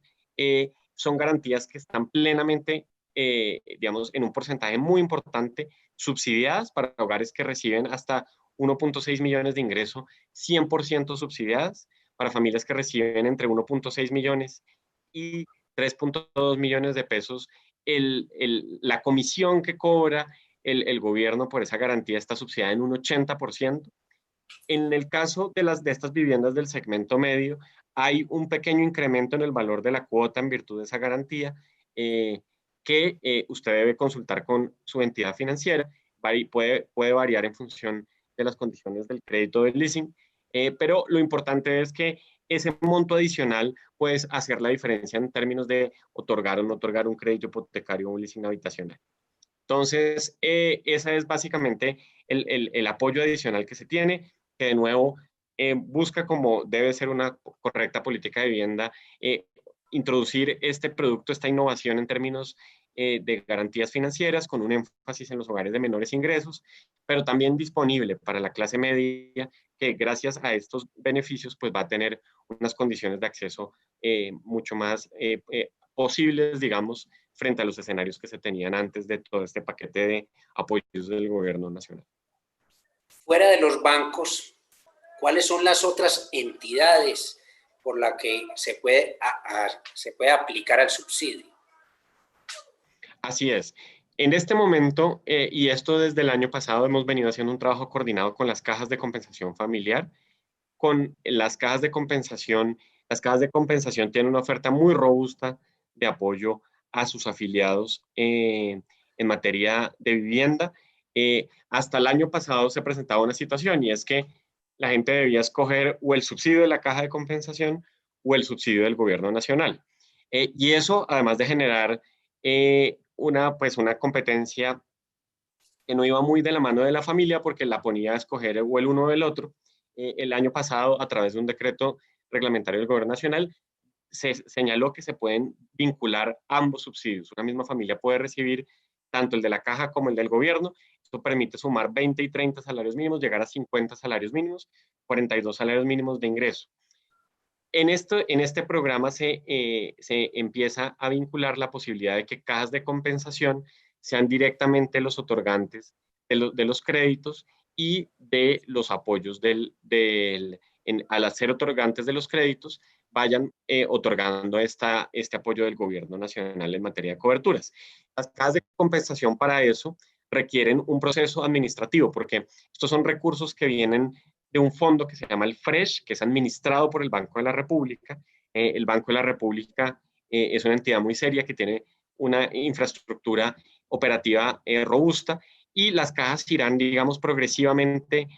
son garantías que están plenamente, digamos, en un porcentaje muy importante subsidiadas para hogares que reciben hasta 1.6 millones de ingreso, 100% subsidiadas, para familias que reciben entre 1.6 millones y 3.2 millones de pesos. La comisión que cobra el gobierno por esa garantía está subsidiada en un 80%. En el caso de estas viviendas del segmento medio, hay un pequeño incremento en el valor de la cuota en virtud de esa garantía que usted debe consultar con su entidad financiera. Puede variar en función de las condiciones del crédito del leasing, pero lo importante es que ese monto adicional puede hacer la diferencia en términos de otorgar o no otorgar un crédito hipotecario o un leasing habitacional. Entonces, ese es básicamente el apoyo adicional que se tiene, que de nuevo busca, como debe ser una correcta política de vivienda, introducir este producto, esta innovación en términos de garantías financieras, con un énfasis en los hogares de menores ingresos, pero también disponible para la clase media, que gracias a estos beneficios pues va a tener unas condiciones de acceso mucho más posibles, digamos, frente a los escenarios que se tenían antes de todo este paquete de apoyos del gobierno nacional. Fuera de los bancos, ¿cuáles son las otras entidades por las que se puede aplicar al subsidio? Así es. En este momento, y esto desde el año pasado, hemos venido haciendo un trabajo coordinado con las cajas de compensación familiar. Con las cajas de compensación tienen una oferta muy robusta de apoyo a sus afiliados en materia de vivienda. Hasta el año pasado se presentaba una situación y es que la gente debía escoger o el subsidio de la caja de compensación o el subsidio del gobierno nacional. Y eso, además de generar una competencia que no iba muy de la mano de la familia porque la ponía a escoger o el uno o el otro. El año pasado, a través de un decreto reglamentario del gobierno nacional, se señaló que se pueden vincular ambos subsidios. Una misma familia puede recibir tanto el de la caja como el del gobierno. Esto permite sumar 20 y 30 salarios mínimos, llegar a 50 salarios mínimos, 42 salarios mínimos de ingreso. En este programa se empieza a vincular la posibilidad de que cajas de compensación sean directamente los otorgantes de los créditos y de los apoyos al ser otorgantes de los créditos, vayan otorgando este apoyo del gobierno nacional en materia de coberturas. Las cajas de compensación para eso requieren un proceso administrativo, porque estos son recursos que vienen de un fondo que se llama el FRESH, que es administrado por el Banco de la República. El Banco de la República es una entidad muy seria que tiene una infraestructura operativa robusta y las cajas irán, digamos, progresivamente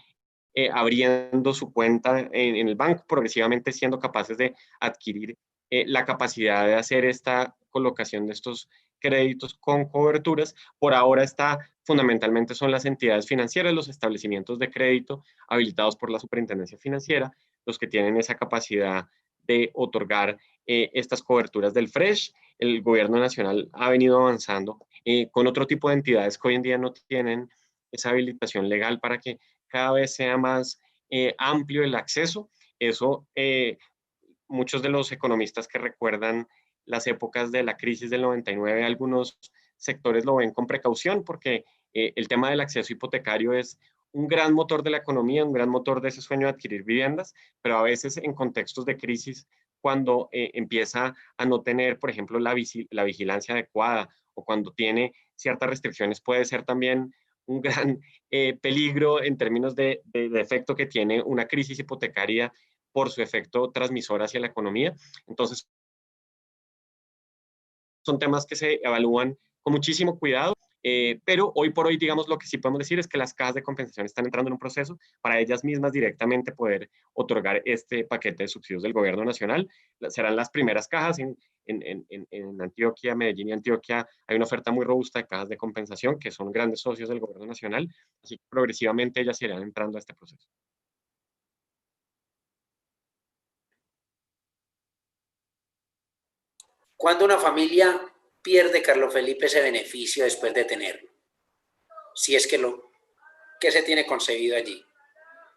abriendo su cuenta en el banco, progresivamente siendo capaces de adquirir la capacidad de hacer esta colocación de estos créditos con coberturas. Por ahora fundamentalmente son las entidades financieras, los establecimientos de crédito habilitados por la Superintendencia Financiera, los que tienen esa capacidad de otorgar estas coberturas del FRESH. El gobierno nacional ha venido avanzando con otro tipo de entidades que hoy en día no tienen esa habilitación legal para que cada vez sea más amplio el acceso. Eso, muchos de los economistas que recuerdan las épocas de la crisis del 99, algunos sectores lo ven con precaución porque el tema del acceso hipotecario es un gran motor de la economía, un gran motor de ese sueño de adquirir viviendas, pero a veces en contextos de crisis, cuando empieza a no tener, por ejemplo, la vigilancia adecuada o cuando tiene ciertas restricciones, puede ser también un gran peligro en términos de efecto que tiene una crisis hipotecaria por su efecto transmisor hacia la economía. Entonces, son temas que se evalúan con muchísimo cuidado, pero hoy por hoy, digamos, lo que sí podemos decir es que las cajas de compensación están entrando en un proceso para ellas mismas directamente poder otorgar este paquete de subsidios del gobierno nacional. Serán las primeras cajas en Antioquia, Medellín y Antioquia. Hay una oferta muy robusta de cajas de compensación que son grandes socios del gobierno nacional, así que progresivamente ellas irán entrando a este proceso. ¿Cuándo una familia pierde, Carlos Felipe, ese beneficio después de tenerlo? Si es que ¿qué se tiene concebido allí?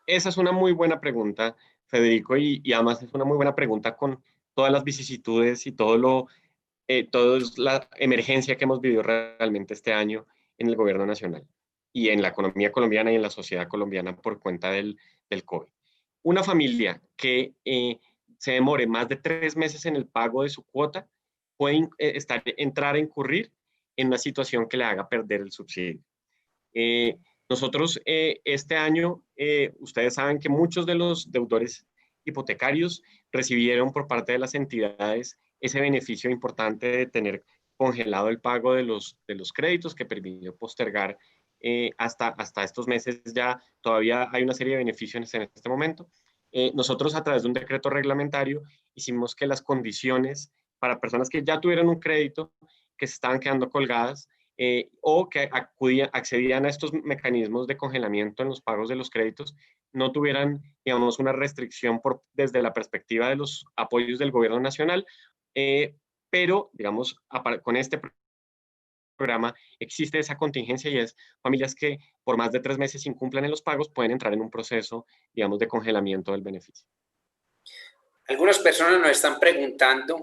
Esa es una muy buena pregunta, Federico, y además es una muy buena pregunta con todas las vicisitudes y toda la emergencia que hemos vivido realmente este año en el gobierno nacional y en la economía colombiana y en la sociedad colombiana por cuenta del COVID. Una familia que se demore más de 3 meses en el pago de su cuota puede entrar a incurrir en una situación que le haga perder el subsidio. Nosotros este año, ustedes saben que muchos de los deudores hipotecarios recibieron por parte de las entidades ese beneficio importante de tener congelado el pago de los créditos que permitió postergar hasta estos meses. Ya todavía hay una serie de beneficios en este momento. Nosotros a través de un decreto reglamentario hicimos que las condiciones para personas que ya tuvieron un crédito, que se estaban quedando colgadas, o que accedían a estos mecanismos de congelamiento en los pagos de los créditos, no tuvieran, digamos, una restricción desde la perspectiva de los apoyos del gobierno nacional, pero, digamos, con este programa existe esa contingencia y es familias que por más de 3 meses incumplan en los pagos pueden entrar en un proceso, digamos, de congelamiento del beneficio. Algunas personas nos están preguntando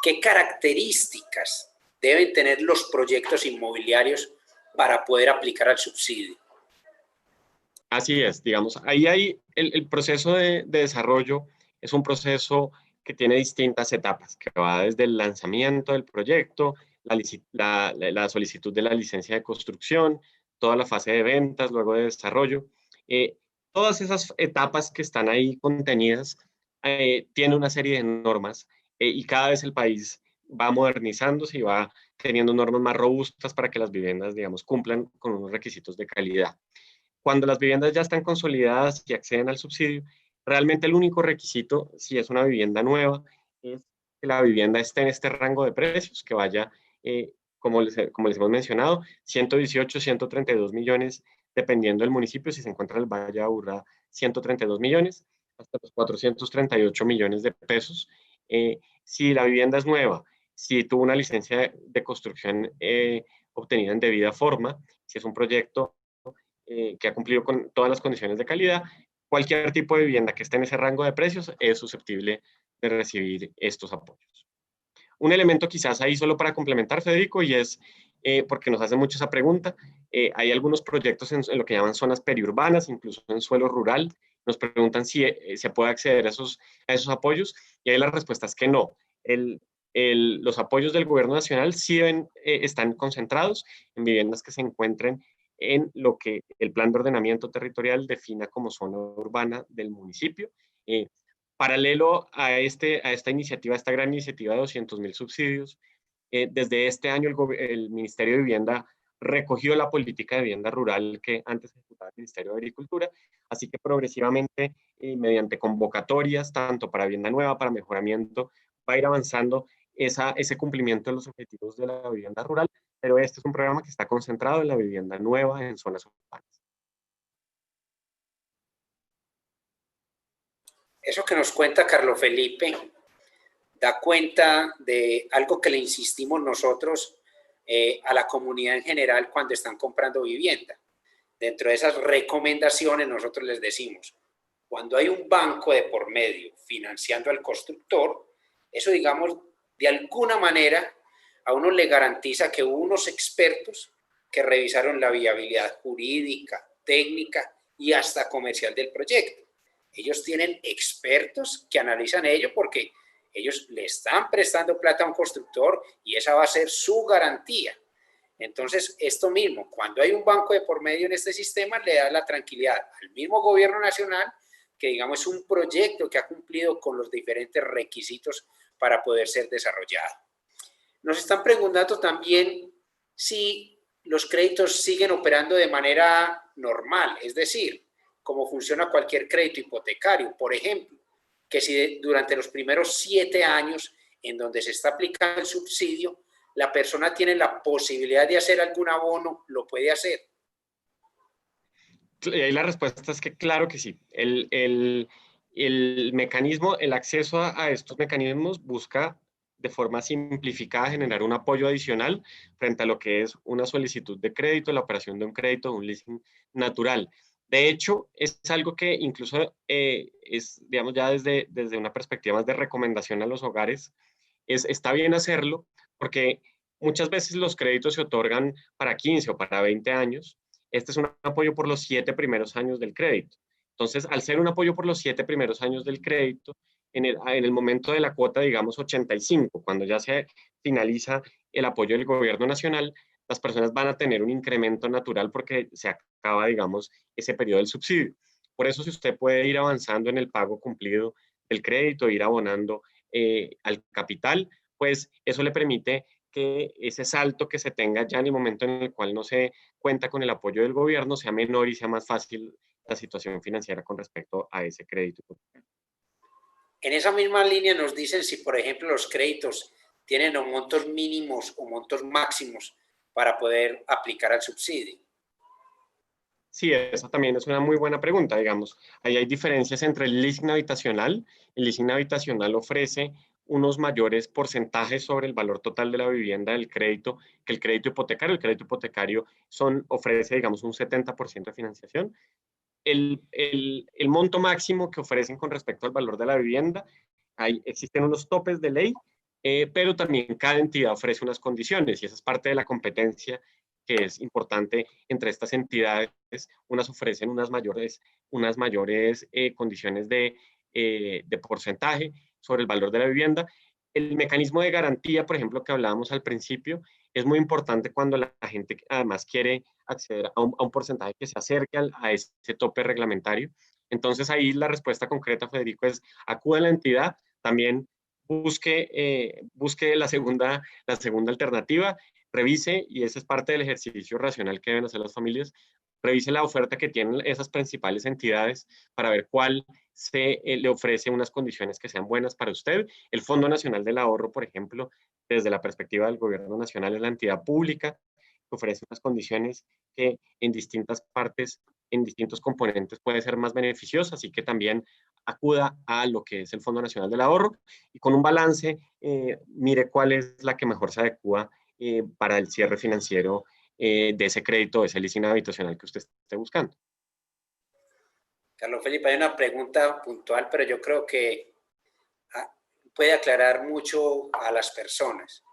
qué características deben tener los proyectos inmobiliarios para poder aplicar al subsidio. Así es, digamos, ahí hay el proceso de desarrollo, es un proceso que tiene distintas etapas, que va desde el lanzamiento del proyecto, la solicitud de la licencia de construcción, toda la fase de ventas, luego de desarrollo. Todas esas etapas que están ahí contenidas tienen una serie de normas y cada vez el país va modernizándose y va teniendo normas más robustas para que las viviendas, digamos, cumplan con unos requisitos de calidad. Cuando las viviendas ya están consolidadas y acceden al subsidio, realmente el único requisito, si es una vivienda nueva, es que la vivienda esté en este rango de precios, que vaya, como les hemos mencionado, 118, 132 millones, dependiendo del municipio. Si se encuentra en el Valle de Aburrá, 132 millones, hasta los 438 millones de pesos. Si la vivienda es nueva, si tuvo una licencia de construcción obtenida en debida forma, si es un proyecto que ha cumplido con todas las condiciones de calidad, cualquier tipo de vivienda que esté en ese rango de precios es susceptible de recibir estos apoyos. Un elemento quizás ahí solo para complementar, Federico, y es porque nos hacen mucho esa pregunta, hay algunos proyectos en lo que llaman zonas periurbanas, incluso en suelo rural, nos preguntan si se puede acceder a esos apoyos, y ahí la respuesta es que no. Los apoyos del gobierno nacional sí están concentrados en viviendas que se encuentren en lo que el plan de ordenamiento territorial defina como zona urbana del municipio. Paralelo a esta iniciativa, esta gran iniciativa de 200.000 subsidios, desde este año el Ministerio de Vivienda recogió la política de vivienda rural que antes ejecutaba el Ministerio de Agricultura, así que progresivamente, mediante convocatorias, tanto para vivienda nueva, para mejoramiento, va a ir avanzando ese cumplimiento de los objetivos de la vivienda rural, pero este es un programa que está concentrado en la vivienda nueva en zonas urbanas. Eso que nos cuenta Carlos Felipe da cuenta de algo que le insistimos nosotros a la comunidad en general cuando están comprando vivienda. Dentro de esas recomendaciones nosotros les decimos, cuando hay un banco de por medio financiando al constructor, eso, digamos, de alguna manera a uno le garantiza que hubo unos expertos que revisaron la viabilidad jurídica, técnica y hasta comercial del proyecto. Ellos tienen expertos que analizan ello porque ellos le están prestando plata a un constructor y esa va a ser su garantía. Entonces, esto mismo, cuando hay un banco de por medio en este sistema, le da la tranquilidad al mismo gobierno nacional que, digamos, es un proyecto que ha cumplido con los diferentes requisitos para poder ser desarrollado. Nos están preguntando también si los créditos siguen operando de manera normal, es decir, cómo funciona cualquier crédito hipotecario. Por ejemplo, que si durante los primeros 7 años en donde se está aplicando el subsidio, la persona tiene la posibilidad de hacer algún abono, lo puede hacer. Y ahí la respuesta es que claro que sí. El mecanismo, el acceso a estos mecanismos busca de forma simplificada generar un apoyo adicional frente a lo que es una solicitud de crédito, la operación de un crédito, un leasing natural. De hecho, es algo que incluso es, digamos, ya desde una perspectiva más de recomendación a los hogares, está bien hacerlo porque muchas veces los créditos se otorgan para 15 o para 20 años. Este es un apoyo por los 7 primeros años del crédito. Entonces, al ser un apoyo por los 7 primeros años del crédito, en el momento de la cuota, digamos, 85, cuando ya se finaliza el apoyo del gobierno nacional, las personas van a tener un incremento natural porque se acaba, digamos, ese periodo del subsidio. Por eso, si usted puede ir avanzando en el pago cumplido del crédito, ir abonando al capital, pues eso le permite que ese salto que se tenga ya en el momento en el cual no se cuenta con el apoyo del gobierno sea menor y sea más fácil la situación financiera con respecto a ese crédito. En esa misma línea nos dicen si, por ejemplo, los créditos tienen montos mínimos o montos máximos para poder aplicar al subsidio. Sí, esa también es una muy buena pregunta, digamos. Ahí hay diferencias entre el leasing habitacional. El leasing habitacional ofrece unos mayores porcentajes sobre el valor total de la vivienda del crédito que el crédito hipotecario. El crédito hipotecario ofrece, digamos, un 70% de financiación. El monto máximo que ofrecen con respecto al valor de la vivienda, existen unos topes de ley, pero también cada entidad ofrece unas condiciones y esa es parte de la competencia que es importante entre estas entidades. Unas ofrecen unas mayores condiciones de porcentaje sobre el valor de la vivienda. El mecanismo de garantía, por ejemplo, que hablábamos al principio, es muy importante cuando la gente además quiere acceder a un porcentaje que se acerque a ese tope reglamentario. Entonces ahí la respuesta concreta, Federico, es acude a la entidad, también busque la segunda alternativa, revise, y ese es parte del ejercicio racional que deben hacer las familias, revise la oferta que tienen esas principales entidades para ver cuál le ofrece unas condiciones que sean buenas para usted. El Fondo Nacional del Ahorro, por ejemplo, desde la perspectiva del gobierno nacional, es la entidad pública que ofrece unas condiciones que en distintas partes, en distintos componentes puede ser más beneficiosa, así que también acuda a lo que es el Fondo Nacional del Ahorro y con un balance mire cuál es la que mejor se adecua para el cierre financiero de ese crédito, de ese leasing habitacional que usted esté buscando. Carlos Felipe, hay una pregunta puntual, pero yo creo que puede aclarar mucho a las personas.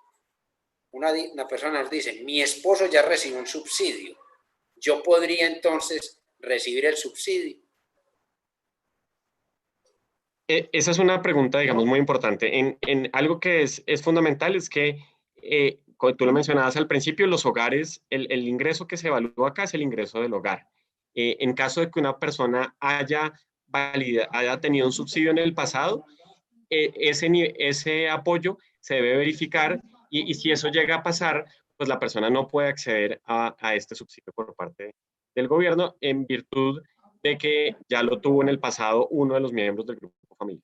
Una persona nos dice, mi esposo ya recibió un subsidio, ¿yo podría entonces recibir el subsidio? Esa es una pregunta, digamos, muy importante. En algo que es fundamental es que, como tú lo mencionabas al principio, los hogares, el ingreso que se evalúa acá es el ingreso del hogar. En caso de que una persona haya tenido un subsidio en el pasado, ese apoyo se debe verificar y si eso llega a pasar, pues la persona no puede acceder a este subsidio por parte del gobierno en virtud de que ya lo tuvo en el pasado uno de los miembros del grupo familiar.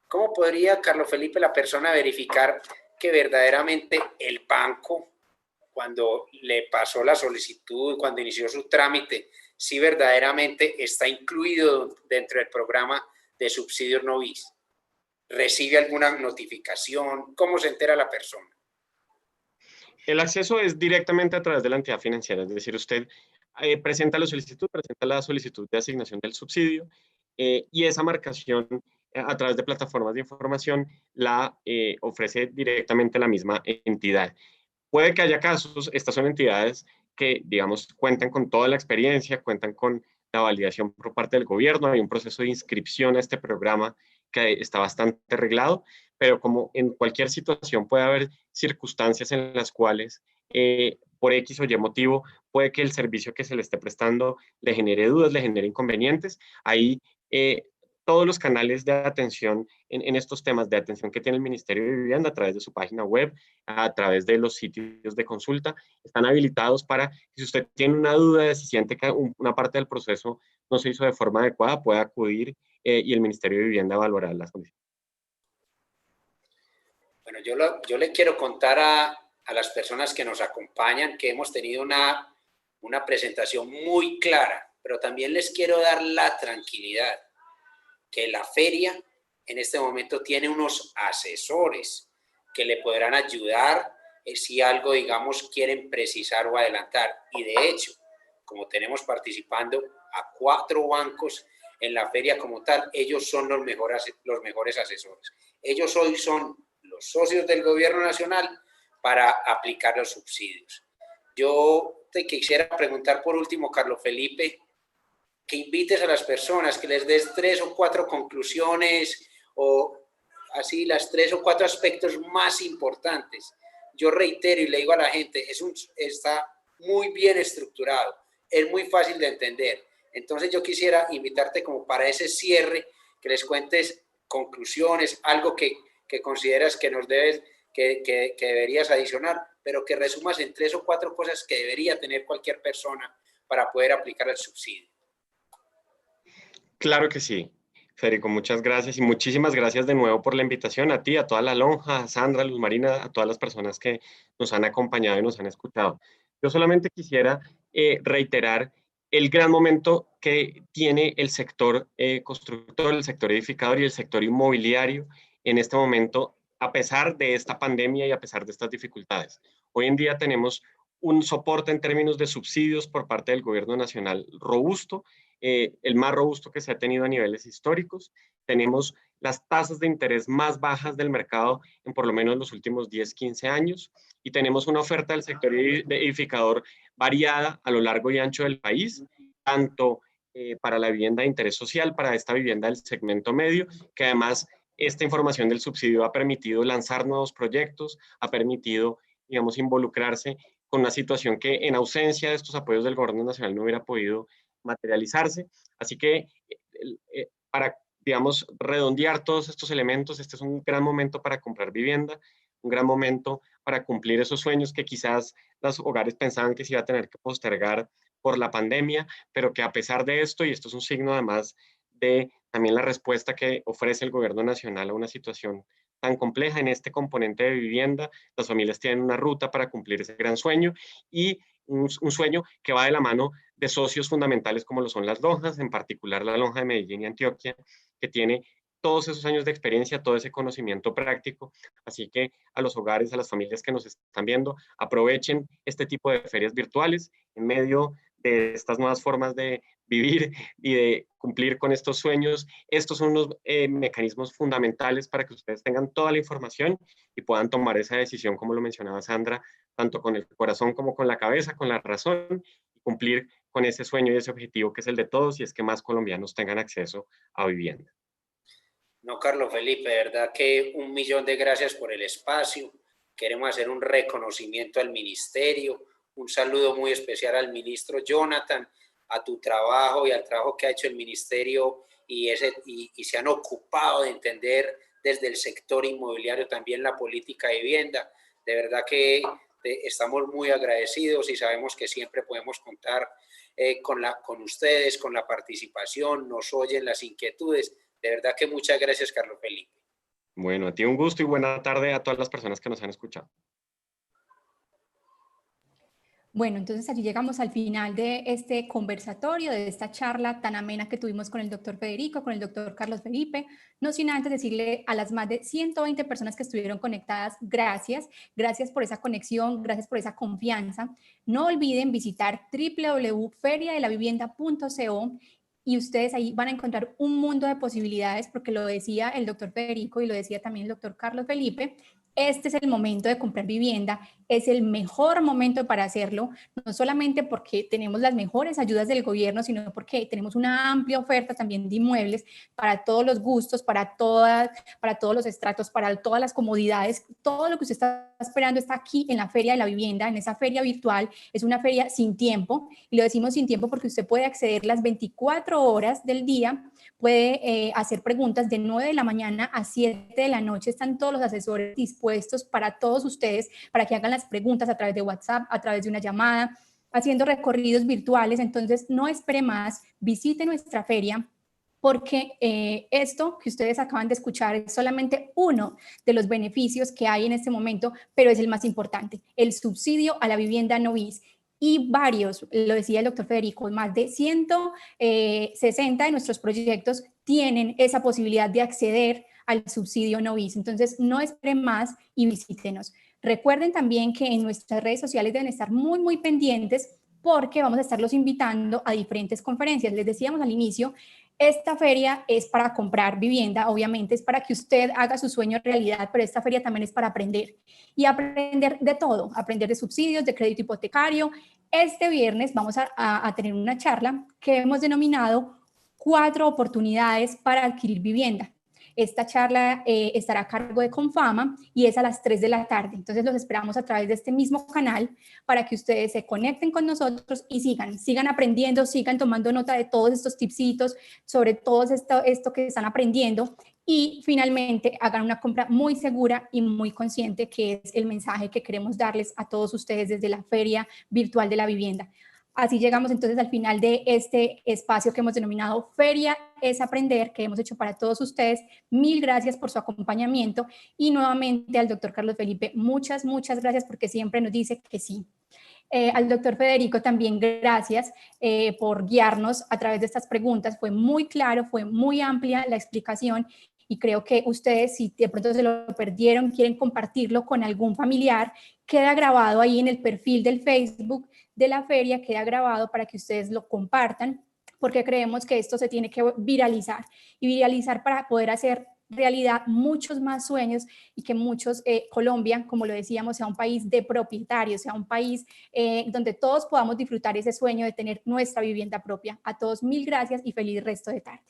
¿Cómo podría, Carlos Felipe, la persona verificar que verdaderamente el banco, cuando le pasó la solicitud, cuando inició su trámite, si verdaderamente está incluido dentro del programa de subsidios Novis? ¿Recibe alguna notificación? ¿Cómo se entera la persona? El acceso es directamente a través de la entidad financiera, es decir, usted presenta la solicitud de asignación del subsidio y esa marcación a través de plataformas de información la ofrece directamente la misma entidad. Puede que haya casos, estas son entidades que, digamos, cuentan con toda la experiencia, cuentan con la validación por parte del gobierno, hay un proceso de inscripción a este programa que está bastante arreglado, pero como en cualquier situación puede haber circunstancias en las cuales por X o Y motivo puede que el servicio que se le esté prestando le genere dudas, le genere inconvenientes. Ahí todos los canales de atención en estos temas de atención que tiene el Ministerio de Vivienda a través de su página web, a través de los sitios de consulta, están habilitados para que si usted tiene una duda de si siente que una parte del proceso no se hizo de forma adecuada, pueda acudir y el Ministerio de Vivienda evaluará las condiciones. Bueno, yo le quiero contar a las personas que nos acompañan que hemos tenido una presentación muy clara, pero también les quiero dar la tranquilidad que la feria en este momento tiene unos asesores que le podrán ayudar si algo, digamos, quieren precisar o adelantar. Y de hecho, como tenemos participando a 4 bancos en la feria como tal, ellos son los mejores asesores. Ellos hoy son los socios del gobierno nacional para aplicar los subsidios. Yo te quisiera preguntar por último, Carlos Felipe, que invites a las personas, que les des 3 o 4 conclusiones o así las 3 o 4 aspectos más importantes. Yo reitero y le digo a la gente, está muy bien estructurado, es muy fácil de entender. Entonces yo quisiera invitarte como para ese cierre, que les cuentes conclusiones, algo que consideras que nos debes, que deberías adicionar, pero que resumas en 3 o 4 cosas que debería tener cualquier persona para poder aplicar el subsidio. Claro que sí, Federico, muchas gracias y muchísimas gracias de nuevo por la invitación a ti, a toda la lonja, a Sandra, Luz Marina, a todas las personas que nos han acompañado y nos han escuchado. Yo solamente quisiera reiterar el gran momento que tiene el sector constructor, el sector edificador y el sector inmobiliario en este momento, a pesar de esta pandemia y a pesar de estas dificultades. Hoy en día tenemos un soporte en términos de subsidios por parte del gobierno nacional robusto, el más robusto que se ha tenido a niveles históricos. Tenemos las tasas de interés más bajas del mercado en por lo menos los últimos 10, 15 años y tenemos una oferta del sector edificador variada a lo largo y ancho del país, tanto para la vivienda de interés social, para esta vivienda del segmento medio, que además esta información del subsidio ha permitido lanzar nuevos proyectos, ha permitido, digamos, involucrarse con una situación que en ausencia de estos apoyos del gobierno nacional no hubiera podido materializarse. Así que para, digamos, redondear todos estos elementos, este es un gran momento para comprar vivienda, un gran momento para cumplir esos sueños que quizás los hogares pensaban que se iba a tener que postergar por la pandemia, pero que a pesar de esto, y esto es un signo además de también la respuesta que ofrece el gobierno nacional a una situación tan compleja en este componente de vivienda, las familias tienen una ruta para cumplir ese gran sueño y un sueño que va de la mano de socios fundamentales como lo son las lonjas, en particular la lonja de Medellín y Antioquia, que tiene todos esos años de experiencia, todo ese conocimiento práctico. Así que a los hogares, a las familias que nos están viendo, aprovechen este tipo de ferias virtuales en medio de estas nuevas formas de vivir y de cumplir con estos sueños. Estos son unos mecanismos fundamentales para que ustedes tengan toda la información y puedan tomar esa decisión, como lo mencionaba Sandra, tanto con el corazón como con la cabeza, con la razón, y cumplir con ese sueño y ese objetivo que es el de todos, y es que más colombianos tengan acceso a vivienda. No, Carlos Felipe, de verdad que 1.000.000 de gracias por el espacio. Queremos hacer un reconocimiento al ministerio, un saludo muy especial al ministro Jonathan, a tu trabajo y al trabajo que ha hecho el ministerio y se han ocupado de entender desde el sector inmobiliario también la política de vivienda. De verdad que estamos muy agradecidos y sabemos que siempre podemos contar con ustedes, con la participación, nos oyen las inquietudes. De verdad que muchas gracias, Carlos Felipe. Bueno, a ti un gusto y buena tarde a todas las personas que nos han escuchado. Bueno, entonces allí llegamos al final de este conversatorio, de esta charla tan amena que tuvimos con el doctor Federico, con el doctor Carlos Felipe. No sin antes decirle a las más de 120 personas que estuvieron conectadas, gracias. Gracias por esa conexión, gracias por esa confianza. No olviden visitar www.feriadelavivienda.co y ustedes ahí van a encontrar un mundo de posibilidades, porque lo decía el doctor Federico y lo decía también el doctor Carlos Felipe. Este es el momento de comprar vivienda, es el mejor momento para hacerlo, no solamente porque tenemos las mejores ayudas del gobierno, sino porque tenemos una amplia oferta también de inmuebles para todos los gustos, para todos los estratos, para todas las comodidades. Todo lo que usted está esperando está aquí en la Feria de la Vivienda, en esa feria virtual. Es una feria sin tiempo, y lo decimos sin tiempo porque usted puede acceder las 24 horas del día, puede hacer preguntas de 9 de la mañana a 7 de la noche. Están todos los asesores dispuestos para todos ustedes, para que hagan las preguntas a través de WhatsApp, a través de una llamada, haciendo recorridos virtuales. Entonces, no espere más, visite nuestra feria, porque esto que ustedes acaban de escuchar es solamente uno de los beneficios que hay en este momento, pero es el más importante, el subsidio a la vivienda no bis. Y varios, lo decía el doctor Federico, más de 160 de nuestros proyectos tienen esa posibilidad de acceder al subsidio no bis. Entonces, no esperen más y visítenos. Recuerden también que en nuestras redes sociales deben estar muy, muy pendientes, porque vamos a estarlos invitando a diferentes conferencias. Les decíamos al inicio, esta feria es para comprar vivienda, obviamente es para que usted haga su sueño realidad, pero esta feria también es para aprender, y aprender de todo, aprender de subsidios, de crédito hipotecario. Este viernes vamos a tener una charla que hemos denominado 4 oportunidades para adquirir vivienda. Esta charla estará a cargo de Confama y es a las 3 de la tarde. Entonces los esperamos a través de este mismo canal para que ustedes se conecten con nosotros y sigan aprendiendo, sigan tomando nota de todos estos tipsitos, sobre todo esto que están aprendiendo, y finalmente hagan una compra muy segura y muy consciente, que es el mensaje que queremos darles a todos ustedes desde la Feria Virtual de la Vivienda. Así llegamos entonces al final de este espacio que hemos denominado Feria es Aprender, que hemos hecho para todos ustedes. Mil gracias por su acompañamiento, y nuevamente al doctor Carlos Felipe, muchas, muchas gracias, porque siempre nos dice que sí. Al doctor Federico también gracias por guiarnos a través de estas preguntas. Fue muy claro, fue muy amplia la explicación, y creo que ustedes, si de pronto se lo perdieron, quieren compartirlo con algún familiar, queda grabado ahí en el perfil del Facebook de la feria, queda grabado para que ustedes lo compartan, porque creemos que esto se tiene que viralizar, y viralizar para poder hacer realidad muchos más sueños, y que Colombia, como lo decíamos, sea un país de propietarios, sea un país donde todos podamos disfrutar ese sueño de tener nuestra vivienda propia. A todos mil gracias y feliz resto de tarde.